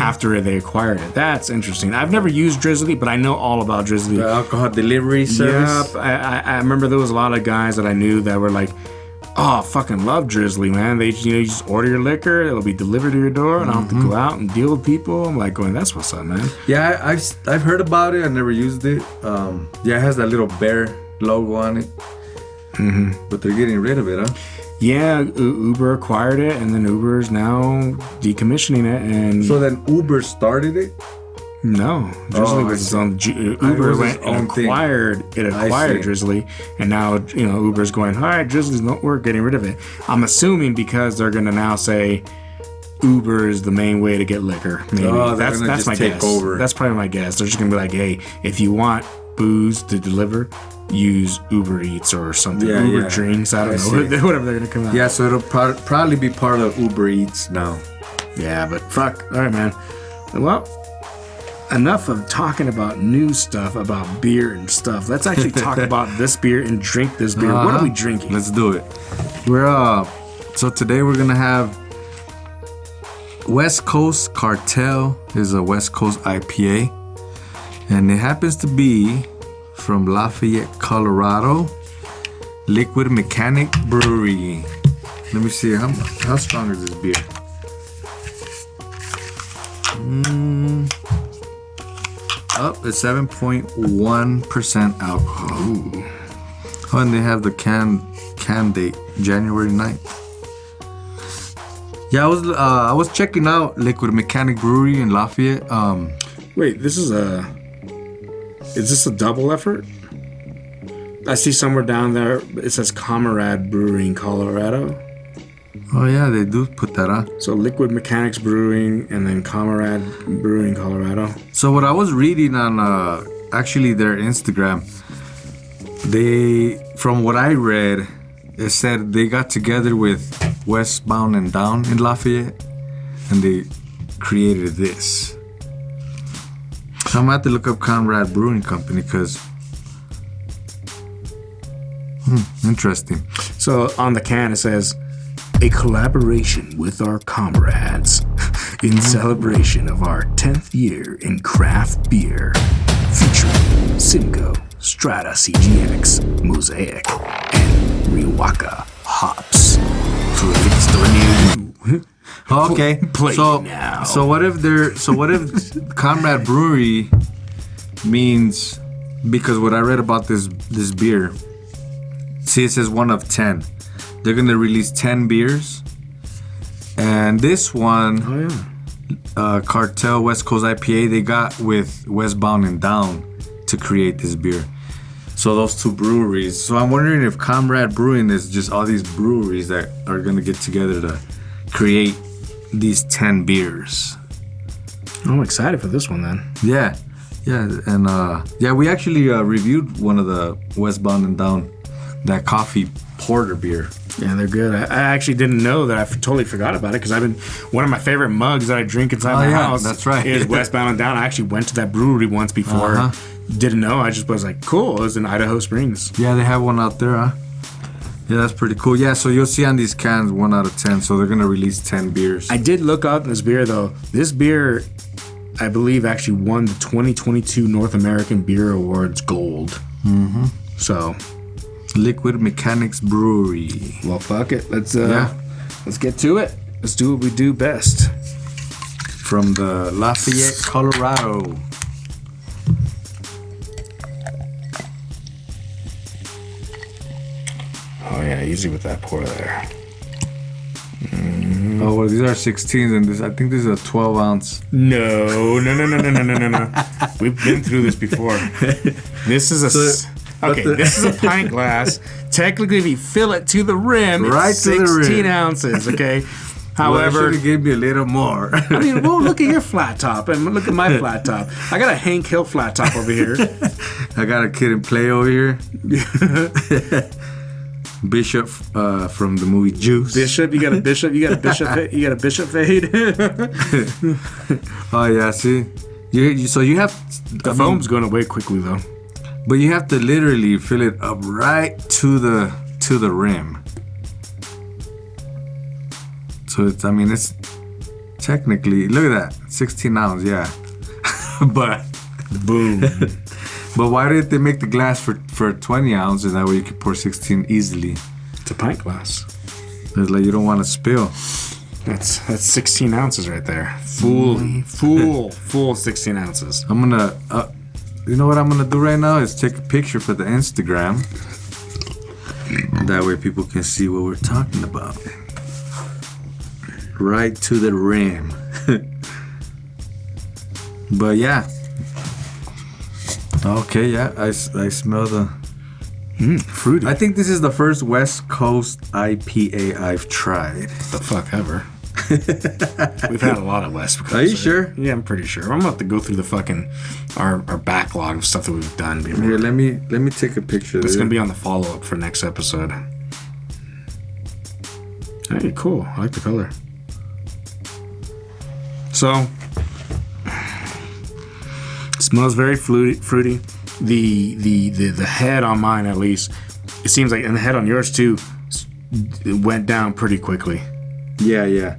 after they acquired it. That's interesting. I've never used Drizzly, but I know all about Drizzly. The alcohol delivery service. Yep. I remember there was a lot of guys that I knew that were like, I fucking love Drizzly, man. They you just order your liquor, it'll be delivered to your door, and I don't have to go out and deal with people. I'm like going, that's what's up, man. Yeah, I've heard about it. I never used it. It has that little bear logo on it. But they're getting rid of it, huh? Yeah, Uber acquired it, and then Uber is now decommissioning it. And so then Uber started it? No, Drizzly was its own. Uber went and acquired Drizzly, and now Uber's going, all right, Drizzly's not. We're getting rid of it. I'm assuming because they're going to now say Uber is the main way to get liquor. Maybe that's my guess. Over. That's probably my guess. They're just going to be like, hey, if you want booze to deliver, use Uber Eats or something. Uber Drinks. I don't know. Whatever they're going to come out. Yeah, so it'll probably be part of Uber Eats now. Yeah, but fuck. All right, man. Well, enough of talking about new stuff, about beer and stuff. Let's actually talk about this beer and drink this beer. What are we drinking? Let's do it. So today we're gonna have West Coast Cartel. Is a West Coast IPA, and it happens to be from Lafayette, Colorado. Liquid Mechanic Brewery. Let me see how strong is this beer. It's 7.1% alcohol. Ooh. Oh, and they have the can date, January 9th. Yeah, I was checking out Liquid Mechanic Brewery in Lafayette. Wait, is this a double effort? I see somewhere down there it says Comrade Brewing, Colorado. Oh yeah, they do put that on. So Liquid Mechanics Brewing and then Comrade Brewing, Colorado. So what I was reading on actually their Instagram, from what I read, it said they got together with Westbound and Down in Lafayette and they created this. So I'm gonna have to look up Comrade Brewing Company because interesting. So on the can it says, a collaboration with our comrades in celebration of our 10th year in craft beer, featuring Simcoe, Strata CGX, Mosaic, and Riwaka hops. Okay, Play now. So what if Comrade Brewery means, because what I read about this beer, see it says 1 of 10. They're gonna release 10 beers, and this one, Cartel West Coast IPA, they got with Westbound and Down to create this beer. So those two breweries. So I'm wondering if Comrade Brewing is just all these breweries that are gonna get together to create these 10 beers. I'm excited for this one then. Yeah, and we actually reviewed one of the Westbound and Down, that coffee porter beer. Yeah, they're good. I actually didn't know that. I totally forgot about it because one of my favorite mugs that I drink inside my house. That's right. Is Westbound and Down. I actually went to that brewery once before. Didn't know. I just was like, cool. It was in Idaho Springs. Yeah, they have one out there, huh? Yeah, that's pretty cool. Yeah, so you'll see on these cans 1 out of 10. So they're gonna release 10 beers. I did look up this beer though. This beer, I believe, actually won the 2022 North American Beer Awards Gold. So. Liquid Mechanics Brewery. Well, fuck it. Let's get to it. Let's do what we do best. From the Lafayette, Colorado. Oh yeah, easy with that pour there. Oh well, these are 16s, and I think this is a 12 ounce. No. We've been through this before. This is this is a pint glass. Technically, if you fill it to the rim, right it's to the 16 rim. ounces, okay? However, well, should have gave me a little more. I mean, well, look at your flat top and look at my flat top. I got a Hank Hill flat top over here. I got a Kid and Play over here. Bishop from the movie Juice. Bishop, you got a Bishop fade. Oh yeah, see, so you have the foam's going away quickly though. But you have to literally fill it up right to the rim. So it's technically, look at that, 16 ounce, yeah. But boom. But why did they make the glass for 20 ounces? That way you can pour 16 easily. It's a pint glass. It's like you don't want to spill. That's 16 ounces right there. Full 16 ounces. I'm gonna. You know what I'm gonna do right now is take a picture for the Instagram. That way people can see what we're talking about. Right to the rim. But yeah. Okay, yeah, I smell the fruity. I think this is the first West Coast IPA I've tried. The fuck ever. We've had a lot of West Coast. Are you sure? Yeah, I'm pretty sure. I'm about to go through the fucking our backlog of stuff that we've done before. Here, let me take a picture. It's gonna be on the follow up for next episode. Hey, cool. I like the color. So Smells very fruity. The head on mine, at least, it seems like, and the head on yours too, it went down pretty quickly. Yeah.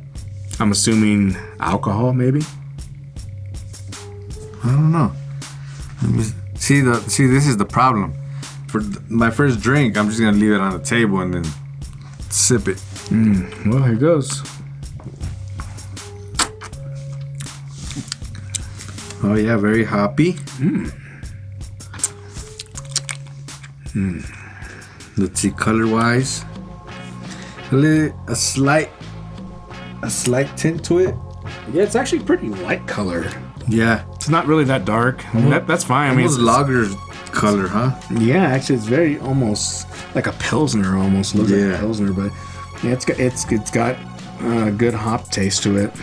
I'm assuming alcohol, maybe. I don't know. Let me see. This is the problem. For my first drink, I'm just gonna leave it on the table and then sip it. Well, here goes. Oh yeah, very hoppy. Let's see, color-wise, a slight tint to it. Yeah, it's actually pretty light colored. Yeah, It's not really that dark. I mean, that's fine. I mean, almost lager color, huh? yeah, actually, it's very almost like a pilsner. Almost looks like a pilsner, but yeah, it's got a good hop taste to it.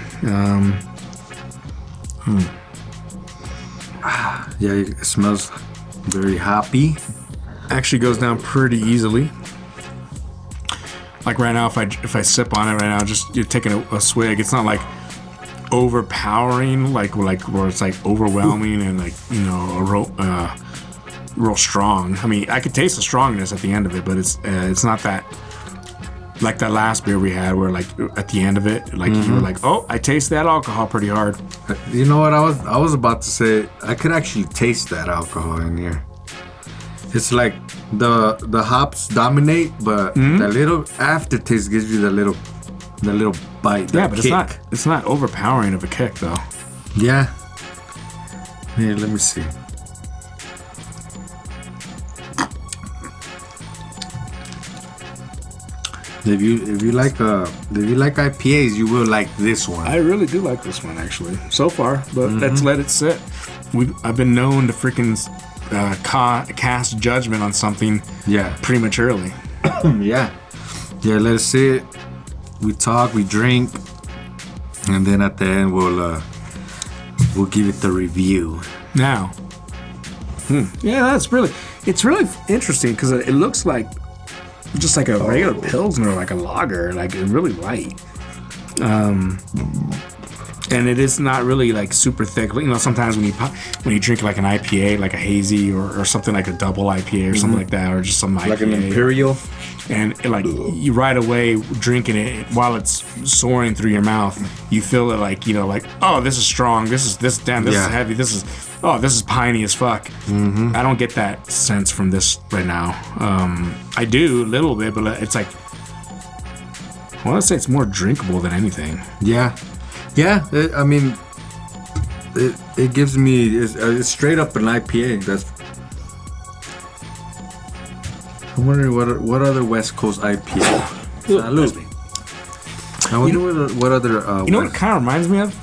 Yeah, it smells very hoppy. Actually, goes down pretty easily. Like right now, if I sip on it right now, just you're taking a swig. It's not like overpowering, like where it's like overwhelming and like, you know, real strong. I mean, I could taste the strongness at the end of it, but it's not that like that last beer we had where like at the end of it, like you were like, oh, I taste that alcohol pretty hard. You know what I was about to say? I could actually taste that alcohol in here. It's like the hops dominate, but the little aftertaste gives you the little bite. Yeah, but kick. it's not overpowering of a kick though. Yeah. Here, let me see. If you like IPAs, you will like this one. I really do like this one actually so far, but let's let it sit. I've been known to freaking cast judgment on something prematurely. Yeah, let it sit. We talk, we drink, and then at the end we'll give it the review. Now, yeah, it's really interesting because it looks like just like a regular pilsner, like a lager, like really light. And it is not really like super thick. You know, sometimes when you drink like an IPA, like a hazy or something like a double IPA or something like that, or just some IPA, like an imperial, and like you right away drinking it while it's soaring through your mouth, you feel it like, you know, like, oh, this is strong, this is heavy, this is piney as fuck. I don't get that sense from this right now. I do a little bit, but it's like, I want to say it's more drinkable than anything. Yeah, I mean, it gives me it's straight up an IPA. I'm wondering what other West Coast IPA. Salud. I wonder what other. You know what it kind of reminds me of?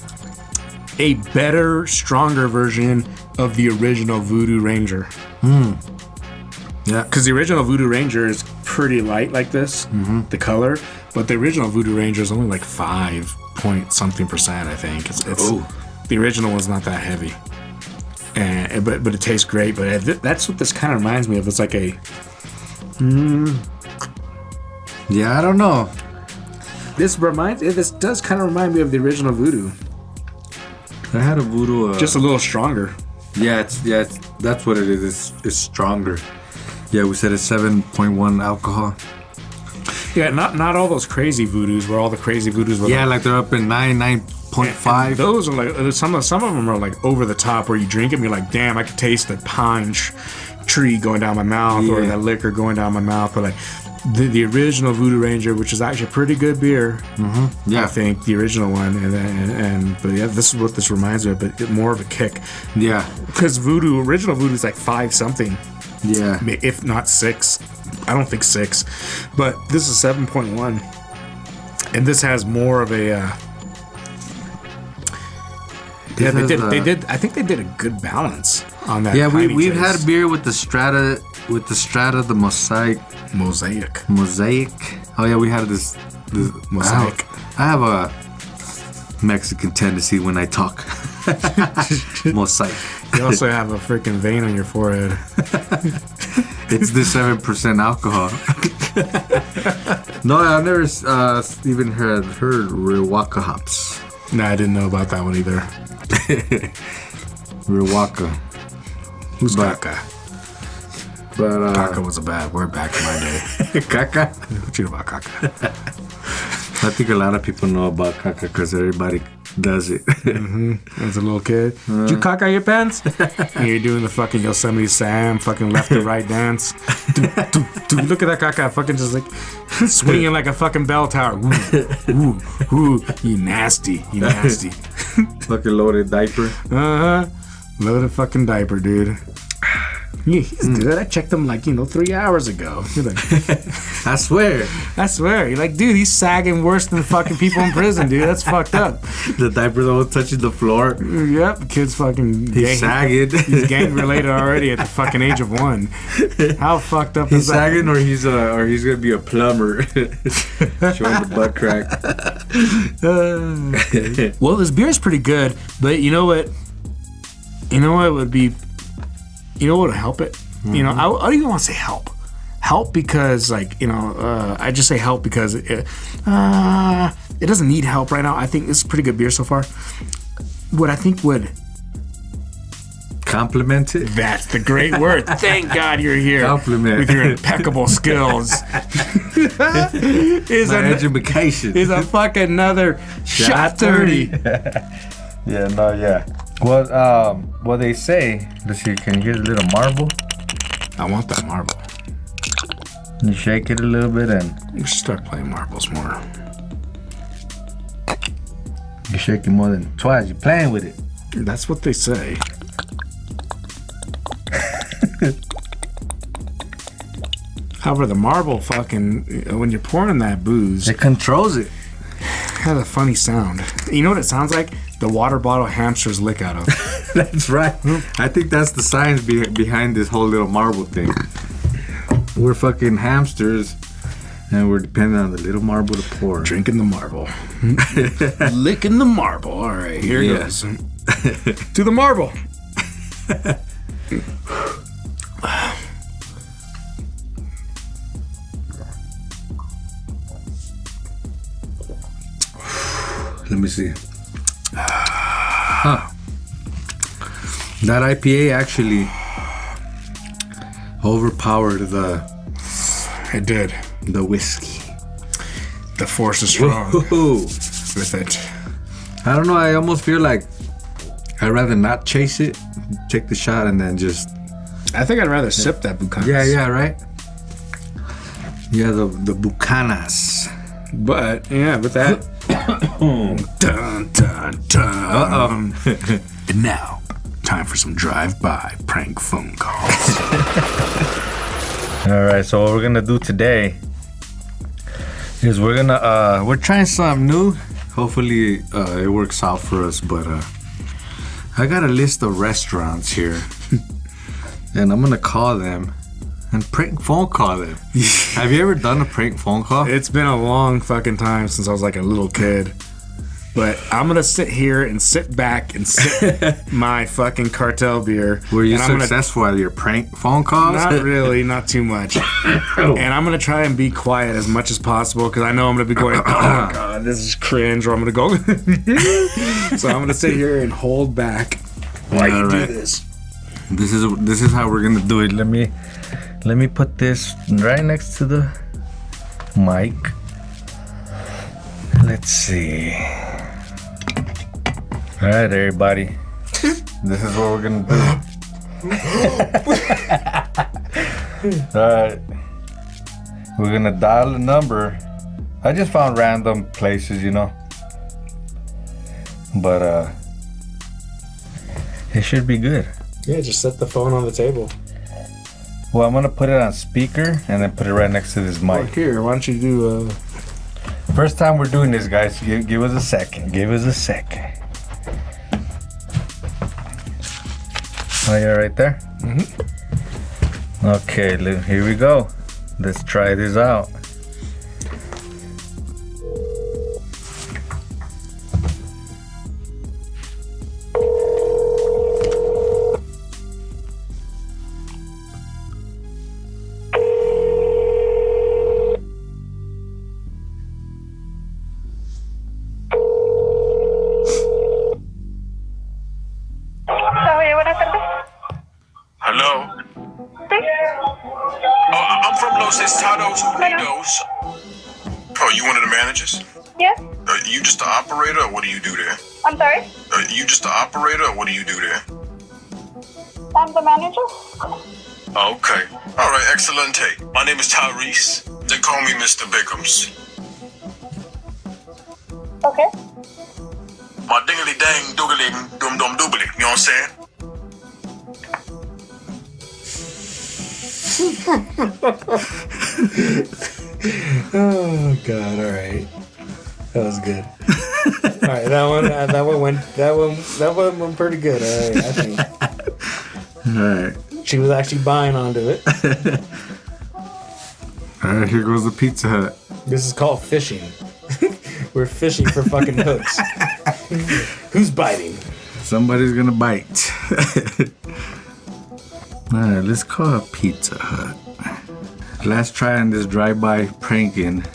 A better, stronger version of the original Voodoo Ranger. Yeah, because the original Voodoo Ranger is pretty light like this, the color, but the original Voodoo Ranger is only like 5.something%, I think. It's the original one's not that heavy, and but it tastes great. But that's what this kind of reminds me of. It's like a yeah, I don't know. This does kind of remind me of the original Voodoo. I had a Voodoo, just a little stronger. Yeah, that's what it is. It's stronger. Yeah, we said it's 7.1 alcohol. Yeah, not all those crazy Voodoos where all the crazy Voodoos were. Yeah, like they're up in 9.5. Those are like some of them are like over the top where you drink them, you're like, damn, I could taste the pine tree going down my mouth or that liquor going down my mouth. But like the original Voodoo Ranger, which is actually a pretty good beer. I think the original one, but yeah, this is what this reminds me of, but more of a kick. Yeah, because original Voodoo is like 5-something. Yeah, if not 6. I don't think 6, but this is 7.1, and this has more of a. They did. I think they did a good balance on that. Yeah, we've had beer with the Strata, the Mosaic. Oh yeah, we had this Mosaic. I have a Mexican tendency when I talk. Mosaic. You also have a freaking vein on your forehead. It's the 7% alcohol. No, I've never even heard Riwaka hops. No, I didn't know about that one either. Riwaka. Who's But- caca? But Caca was a bad word back in my day. caca. What you know about caca? I think a lot of people know about caca because everybody does it. As a little kid, did you caca your pants? And you're doing the fucking Yosemite Sam fucking left to right dance. Dude, look at that caca, fucking just like swinging like a fucking bell tower. Ooh, you nasty. Fucking loaded diaper. Loaded fucking diaper, dude. Yeah, he's good. I checked him like 3 hours ago. You're like, I swear. You're like, dude, he's sagging worse than fucking people in prison, dude. That's fucked up. The diaper's almost touching the floor. Yep, the kid's fucking He's sagging. He's gang related already at the fucking age of 1. How fucked up He's is that? sagging, or he's gonna be a plumber, showing the butt crack. Okay. Well, this beer's pretty good, but you know what? Would be. You know what would help it? I don't even want to say help. Help because, I just say help because it doesn't need help right now. I think this is pretty good beer so far. What I think would... Compliment it? That's the great word. Thank God you're here. Compliment. With your impeccable skills. Education. Is a fucking another shot 30. Yeah. What they say, let's see, can you hear the little marble? I want that marble. You shake it a little bit and You should start playing marbles more. you shake it more than twice. You're playing with it. That's what they say. However, the marble fucking, when you're pouring that booze, It controls it. has a funny sound. You know what it sounds like? The water bottle hamsters lick out of. That's right. I think that's the science behind this whole little marble thing. We're fucking hamsters, and we're dependent on the little marble to pour. Drinking the marble. Licking the marble. All right, here it goes. To the marble. Let me see. Huh. That IPA actually overpowered It did. the whiskey. The force is strong Whoa. with it. I don't know. I almost feel like I'd rather not chase it, take the shot, and then just. I think I'd rather sip that Bucanas. Yeah, right. Yeah, the Bucanas. But yeah, with that. Dun, dun, dun. And now, time for some drive-by prank phone calls. All right, so what we're gonna do today is we're trying something new. Hopefully, it works out for us. But I got a list of restaurants here, and I'm gonna call them and prank phone call them. Have you ever done a prank phone call? It's been a long fucking time since I was like a little kid. But I'm gonna sit here and sit back and sip my fucking cartel beer. Were you and I'm successful at your prank phone calls? Not really, not too much. And I'm gonna try and be quiet as much as possible because I know I'm gonna be going, oh god, this is cringe, or I'm gonna go. So I'm gonna sit here and hold back while you do this. This is how we're gonna do it. Let me put this right next to the mic. Let's see. All right, everybody. This is what we're gonna do. All right. We're gonna dial a number. I just found random places, but it should be good. Yeah, just set the phone on the table. Well, I'm gonna put it on speaker and then put it right next to this Well, mic. here, why don't you do First time we're doing this, guys. Give us a second. Give us a second. Oh, yeah, right there? Mm-hmm. Okay, here we go. Let's try this out. So, oh, you one of the managers? Yes, You just the operator, or what do you do there? I'm sorry. You just the operator, or what do you do there? I'm the manager. Okay. All right, excelente. My name is Tyrese. They call me Mr. Bickums. Okay. My dingly dang doogly dum dum doobly. You know what I'm saying? Oh God! All right, that was good. All right, that one went pretty good. All right, I think All right. she was actually buying onto it. All right, here goes the Pizza Hut. This is called fishing. We're fishing for fucking hooks. Who's biting? Somebody's gonna bite. All right, let's call it Pizza Hut. Last try on this drive-by pranking.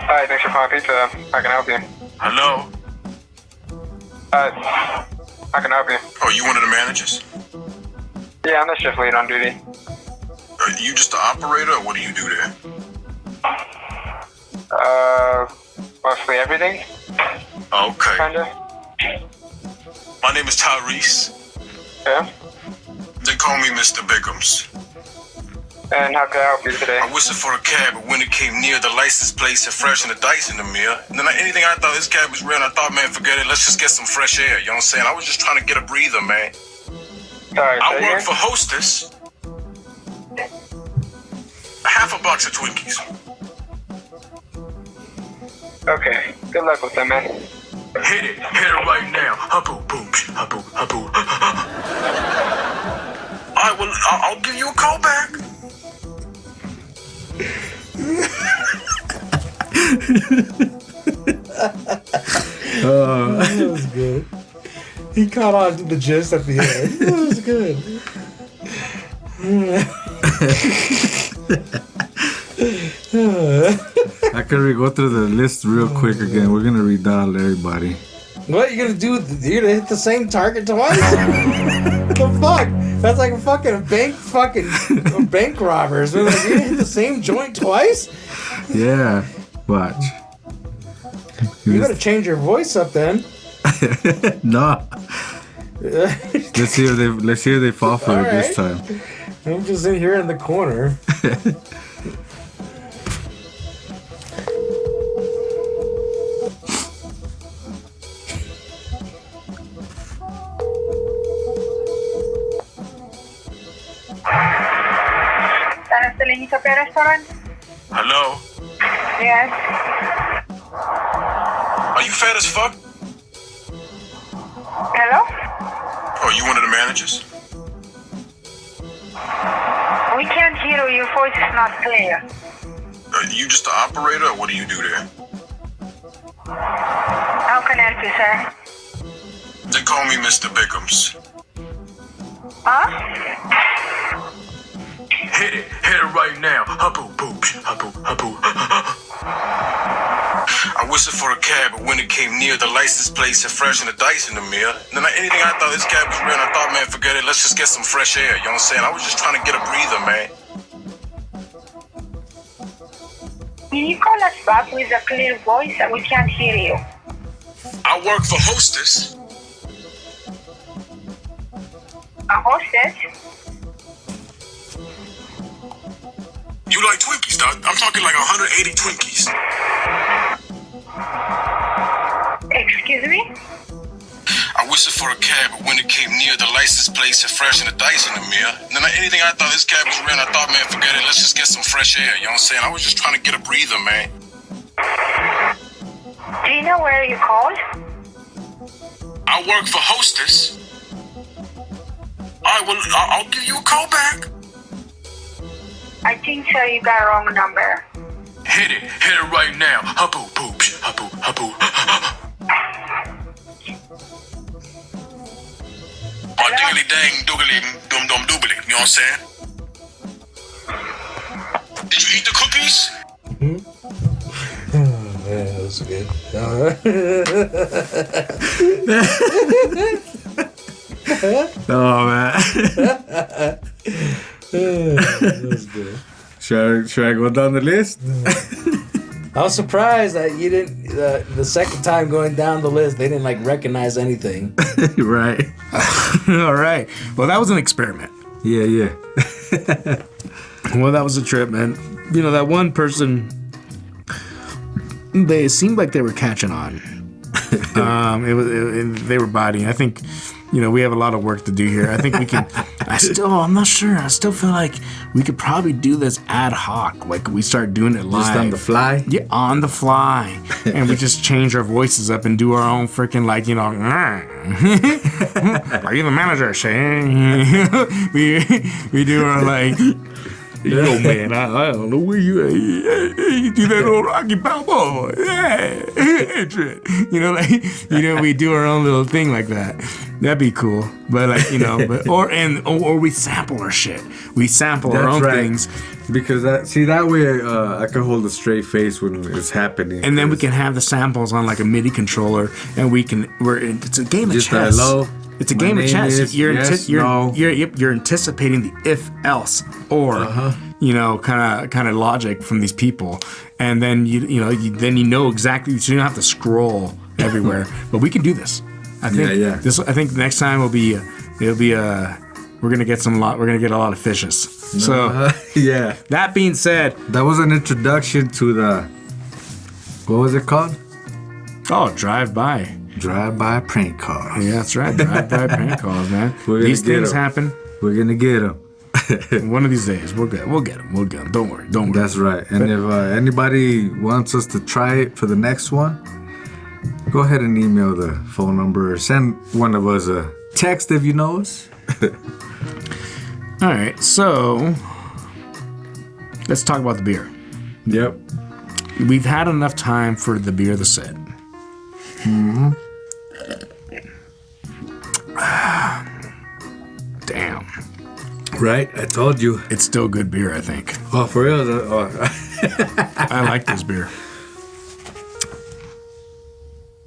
Hi, thanks for calling Pizza. How can I help you? Hello? How can I help you? Oh, you one of the managers? Yeah, I'm the shift lead on duty. You just the operator, or what do you do there? Mostly everything, Okay. kinda. My name is Tyrese. Yeah. They call me Mr. Bickums. And how can I help you today? I whistled for a cab, but when it came near, the license plate said fresh and the dice in the mirror. And then anything I thought this cab was real, and I thought, man, forget it. Let's just get some fresh air. You know what I'm saying? I was just trying to get a breather, man. Sorry, I say work again? for Hostess. Half a box of Twinkies. Okay. Good luck with that, man. Hit it right now. Huboo, boom, huboo, huboo. Alright, well, I'll give you a call back. That was good. He caught on to the gist at the end. That was good. I could go through the list real quick again. We're gonna redial everybody. What you gonna do? You're gonna hit the same target twice? What the fuck? That's like a bank robbers. They're like, you hit the same joint twice? Yeah, watch. You gotta change your voice up then. No. Let's see if they fall for it this time. I'm just in here in the corner. Restaurant? Hello? Yes. Are you fat as fuck? Hello? Oh, you one of the managers? We can't hear you. Your voice is not clear. You just the operator, or what do you do there? How can I help you, sir? They call me Mr. Bickums. Huh? Hit it right now. Huboo, boom, huboo, huboo. I whistled for a cab, but when it came near, the license plate said fresh and the dice in the mirror. And then anything I thought this cab was real, and I thought, man, forget it. Let's just get some fresh air. You know what I'm saying? I was just trying to get a breather, man. Can you call us back with a clear voice? We can't hear you. I work for Hostess. A hostess? You like Twinkies, dog? I'm talking like 180 Twinkies. Excuse me? I whistled for a cab, but when it came near, the license plate said fresh and the dice in the mirror. And then anything I thought this cab was real, and I thought, man, forget it. Let's just get some fresh air. You know what I'm saying? I was just trying to get a breather, man. Do you know where you called? I work for Hostess. Alright, well, I'll give you a call back. I think, sir, you got a wrong number. Hit it right now. Huboo, boom, huboo, huboo. Oh, diggly dang, doogly, dum dum doobly. You know what I'm saying? Did you eat the cookies? Mm-hmm. That's good. Oh man. That's good. Should I go down the list? I was surprised that you didn't. The second time going down the list, they didn't like recognize anything. Right. All right. Well, that was an experiment. Yeah. Well, that was a trip, man. You know, that one person, they seemed like they were catching on. They were biting. I think, you know, we have a lot of work to do here. I think we can. I'm not sure. I still feel like we could probably do this ad hoc. Like we start doing it live. Just on the fly? Yeah, on the fly. And we just change our voices up and do our own freaking, like, you know, are you the manager, Shane? we do our, like, yo, man, I don't know where you do that old Rocky Balboa. Yeah. You know, like, you know, we do our own little thing like that. That'd be cool. But, like, you know, or we sample our shit. We sample our own things. Because that way I can hold a straight face when it's happening. And then we can have the samples on like a MIDI controller, and it's a game of chess. Hello. It's a game of chess. You're anticipating the if else or you know kind of logic from these people, and then you know exactly, so you don't have to scroll everywhere. But we can do this. I think I think next time we're gonna get a lot of fishes. So yeah. That being said, that was an introduction to the, what was it called? Oh, drive-by prank calls. Yeah, that's right. Drive-by prank calls, man. These things happen. We're gonna get them. One of these days, we'll get them. Don't worry. That's right. And if anybody wants us to try it for the next one, go ahead and email the phone number or send one of us a text if you know us. All right, so let's talk about the beer. Yep. We've had enough time for the beer to sit. Mm-hmm. Damn. Right? I told you. It's still good beer, I think. Oh, for real? I like this beer.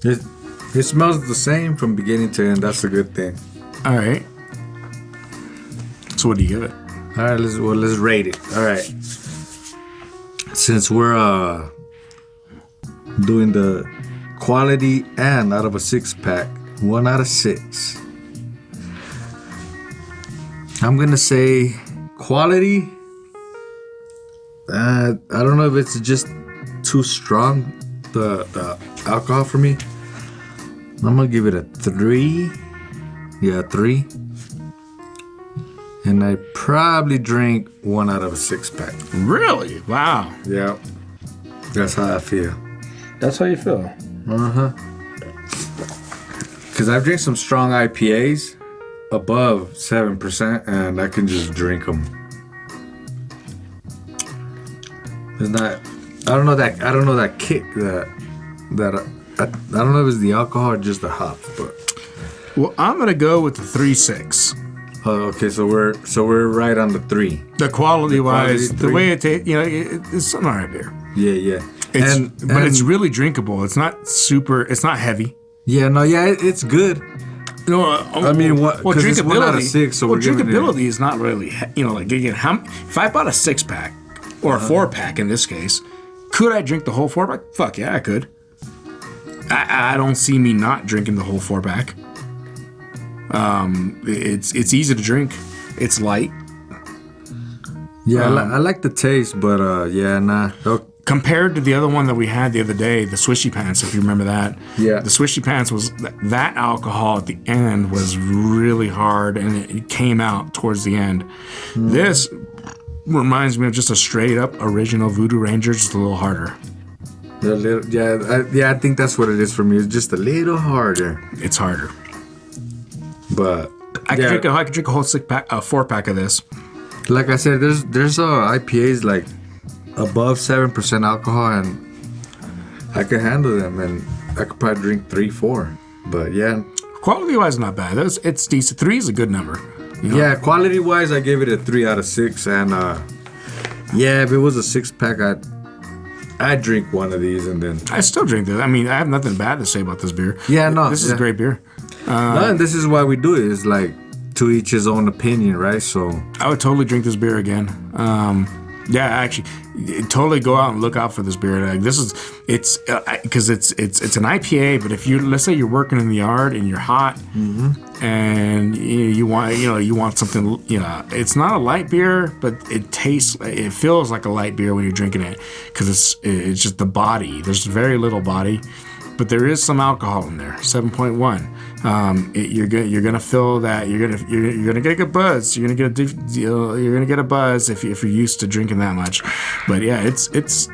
It smells the same from beginning to end. That's a good thing. All right. So what do you give it? All right, let's rate it. All right. Since we're doing the quality and out of a 6-pack, 1 out of 6. I'm gonna say quality. I don't know if it's just too strong, the alcohol for me. I'm gonna give it a 3. Yeah, 3. And I probably drink 1 out of a 6-pack. Really? Wow. Yeah. That's how I feel. That's how you feel? Uh-huh. Because I've drank some strong IPAs above 7%, and I can just drink them. It's not. I don't know that kick that I don't know if it's the alcohol or just the hops, but. Well, I'm gonna go with the 3.6. Oh, okay. So we're right on the 3. The quality wise, the way it tastes, it's an alright beer. Yeah. But it's really drinkable. It's not super. It's not heavy. Yeah, no, yeah, it's good. No, I mean, what? Because it's 1 out of 6, so we're giving it. Drinkability is not really, like again. If I bought a 6-pack or a 4-pack in this case, could I drink the whole 4-pack? Fuck yeah, I could. I don't see me not drinking the whole 4-pack. It's easy to drink. It's light. Yeah, I like the taste, but yeah, nah. Compared to the other one that we had the other day, the Swishy Pants, if you remember that. Yeah. The Swishy Pants was, that alcohol at the end was really hard, and it came out towards the end. This reminds me of just a straight up original Voodoo Ranger, just a little harder. I think that's what it is for me. It's just a little harder. It's harder. But I could drink a whole 4-pack of this. Like I said, there's IPAs like above 7% alcohol, and I could handle them, and I could probably drink 3-4. But yeah, quality wise, not bad. It's decent. 3 is a good number. Yeah, quality wise, I gave it a 3 out of 6, and yeah, if it was a 6-pack, I drink one of these and then. I still drink this. I mean, I have nothing bad to say about this beer. Yeah, no, This is a great beer. No, and this is why we do it. It's like to each his own opinion, right? So I would totally drink this beer again. Yeah, actually, totally go out and look out for this beer. Like it's because it's an IPA. But if let's say you're working in the yard and you're hot, and you want something, it's not a light beer, but it feels like a light beer when you're drinking it because it's just the body. There's very little body, but there is some alcohol in there, 7.1. You're gonna feel that you're gonna get a good buzz. You're gonna get a buzz if you're used to drinking that much. But yeah, it's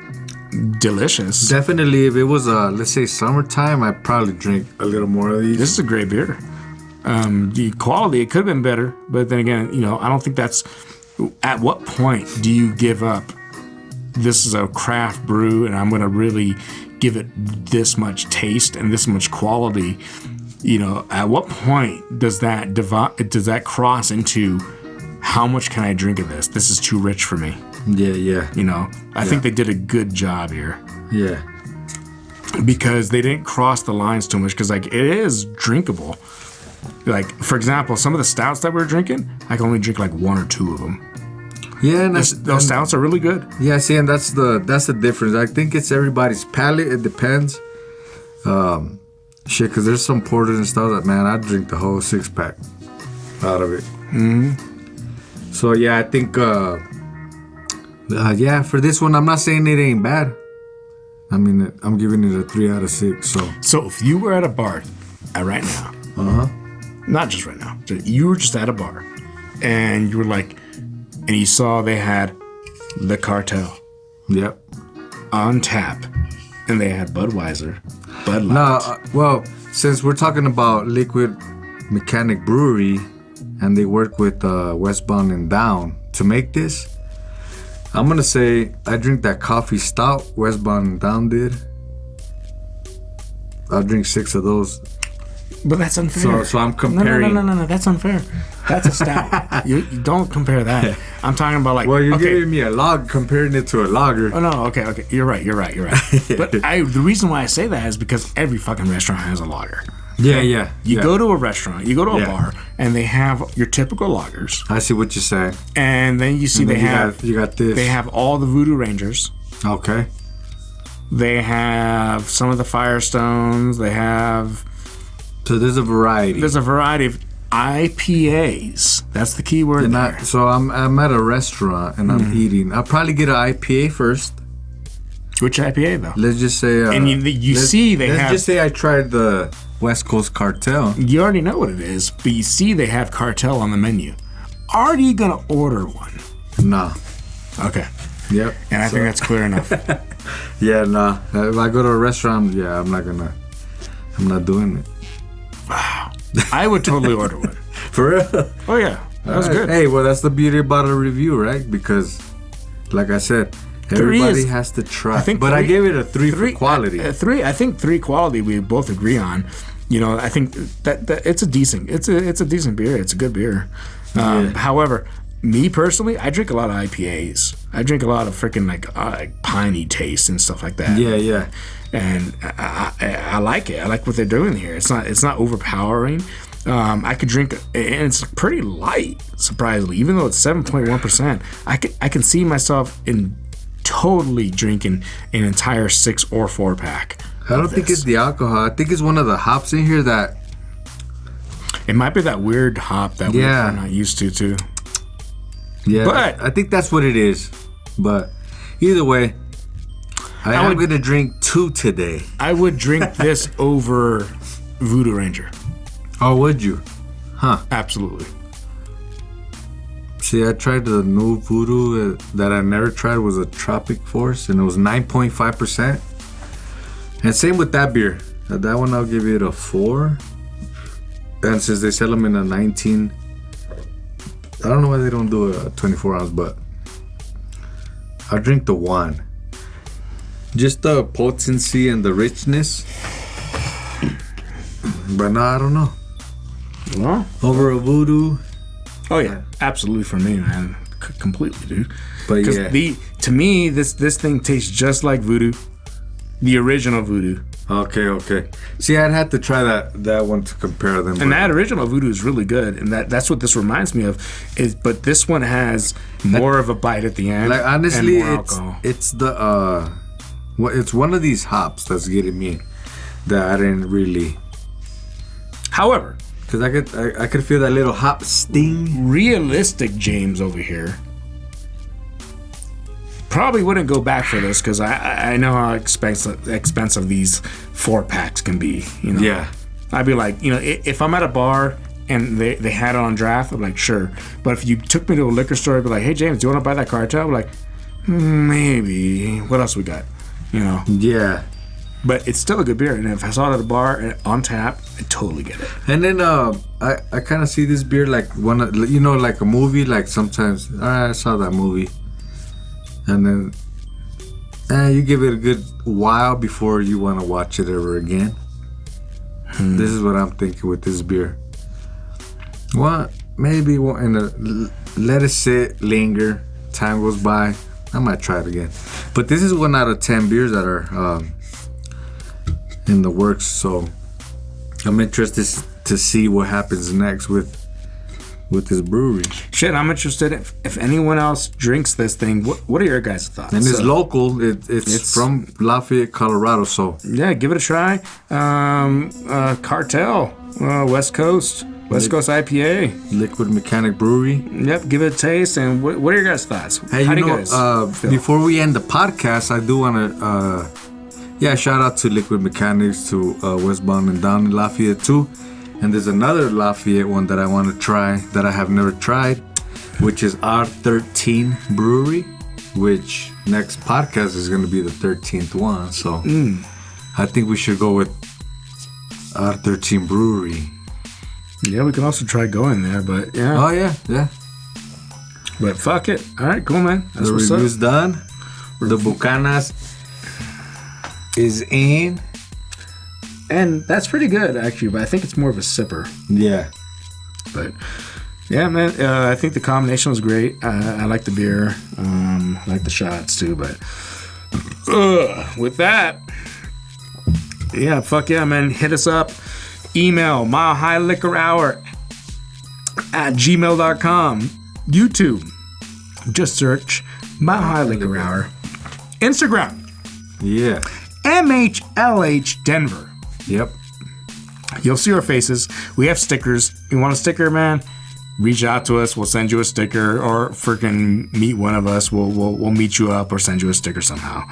delicious. definitely, if it was let's say summertime, I'd probably drink a little more of these. This is a great beer. The quality, it could have been better, but then again, I don't think that's. At what point do you give up? This is a craft brew, and I'm gonna really give it this much taste and this much quality. At what point does that cross into how much can I drink of this? This is too rich for me. Yeah. I think they did a good job here Yeah. because they didn't cross the lines too much because like it is drinkable. Like for example, some of the stouts that we're drinking, I can only drink like one or two of them. Yeah, and Those stouts are really good. yeah. See, and that's the difference. I think it's everybody's palate. It depends. Shit, because there's some porters and stuff that, man, I'd drink the whole 6-pack out of it. So, yeah, I think, yeah, for this one, I'm not saying it ain't bad. I mean, I'm giving it a 3 out of 6, So if you were at a bar right now, not just right now, you were just at a bar, and you were like, and you saw they had the Cartel Yep. on tap, and they had Budweiser, Bud Light. No, well, since we're talking about Liquid Mechanic Brewery, and they work with Westbound and Down to make this, I'm gonna say I drink that coffee stout Westbound and Down did. I'll drink 6 of those. But that's unfair. So I'm comparing. No, that's unfair. That's a stout. you don't compare that. I'm talking about like. Well, you're okay. giving me a log, comparing it to a lager. Oh no, okay. You're right. But the reason why I say that is because every fucking restaurant has a lager. Yeah. You go to a restaurant, you go to a Yeah. bar, and they have your typical lagers. I see what you're saying. And then you see And they then have you got this. they have all the Voodoo Rangers. Okay. They have some of the Firestones. They have. So there's a variety. There's a variety of IPAs. That's the key word. And there. so I'm at a restaurant and I'm eating. I'll probably get an IPA first. Which IPA though? Let's just say. And you see they let's have. just say I tried the West Coast Cartel. You already know what it is, but you see they have Cartel on the menu. Are you gonna order one? Nah. Okay. Yep. And I think that's clear enough. Yeah, nah. If I go to a restaurant, yeah, I'm not doing it. Wow. I would totally order one. For real? Oh yeah, that was good. Hey, well, that's the beauty about a review, right? Because, like I said, everybody has to try. I gave it a 3 for quality. I think 3 quality we both agree on. I think that it's a decent beer. It's a good beer. However, me personally, I drink a lot of IPAs. I drink a lot of freaking like piney taste and stuff like that. Yeah. And I like it. I like what they're doing here. It's not overpowering. I could drink, and it's pretty light, surprisingly, even though it's 7.1%. I can see myself in totally drinking an entire 6 or 4 pack. I don't think it's the alcohol. I think it's one of the hops in here that. It might be that weird hop that we're not used to too. Yeah, but I think that's what it is. But either way, I'm going to drink 2 today. I would drink this over Voodoo Ranger. Oh, would you? Huh. Absolutely. See, I tried the new Voodoo that I never tried was a Tropic Force, and it was 9.5%. And same with that beer. That one I'll give it a 4. And since they sell them in a 19, I don't know why they don't do a 24 ounce, but I'll drink the 1. Just the potency and the richness. But no, I don't know. Well, Over a Voodoo. oh yeah, absolutely for me, man. completely, dude. But Because yeah. to me, this thing tastes just like Voodoo, the original Voodoo. Okay. See, I'd have to try that one to compare them. And that original Voodoo is really good, and that's what this reminds me of. But this one has more of a bite at the end. Like honestly, and more alcohol. it's the it's one of these hops that's getting me that I didn't really. However, Because I could feel that little hop sting. realistic James over here probably wouldn't go back for this because I know how expensive these 4-packs can be. You know, Yeah. I'd be like, if I'm at a bar and they had it on draft, I'm like, sure. But if you took me to a liquor store, I'd be like, hey James, do you want to buy that cartel? I'm like, maybe. What else we got? Yeah. But it's still a good beer, and if I saw it at a bar and on tap, I totally get it. And then I kind of see this beer like like a movie. Like sometimes I saw that movie, and then you give it a good while before you want to watch it ever again. This is what I'm thinking with this beer. Well, maybe let it sit, linger. Time goes by. I might try it again. But this is 1 out of 10 beers that are in the works. So I'm interested to see what happens next with this brewery. Shit, I'm interested if anyone else drinks this thing. What are your guys' thoughts? And it's local. It's from Lafayette, Colorado. So yeah, give it a try. Cartel, West Coast IPA. Liquid Mechanic Brewery. Yep, give it a taste. And what are your guys' thoughts? Hey, How do you guys feel? before we end the podcast, I do want to shout out to Liquid Mechanics, to Westbound and Down in Lafayette too. And there's another Lafayette one that I want to try that I have never tried, which is R13 Brewery, which next podcast is going to be the 13th one. So I think we should go with R13 Brewery. Yeah, we can also try going there, but yeah. Oh, yeah. But fuck it. All right, cool, man. That's The what's up. review's done. The Bucanas is in. And that's pretty good, actually, but I think it's more of a sipper. Yeah. But yeah, man, I think the combination was great. I like the beer. I like the shots too. But with that, yeah, fuck yeah, man. Hit us up. Email milehighliquorhour@gmail.com. YouTube. Just search Mile High Liquor Hour. Instagram. Yeah. MHLH Denver. Yep. You'll see our faces. We have stickers. You want a sticker, man? Reach out to us. We'll send you a sticker, or freaking meet one of us. We'll meet you up or send you a sticker somehow.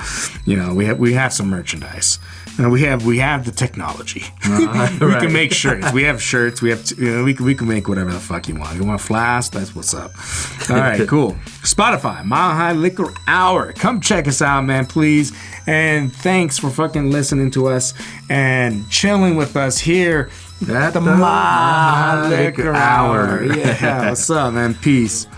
We have some merchandise. We have the technology. We can make shirts. We have shirts. We can make whatever the fuck you want. You want a flask? That's what's up. All right, cool. Spotify, Mile High Liquor Hour. Come check us out, man, please. And thanks for fucking listening to us and chilling with us here At the the Mile High Liquor Hour. Hour. Yeah, what's up, man? Peace.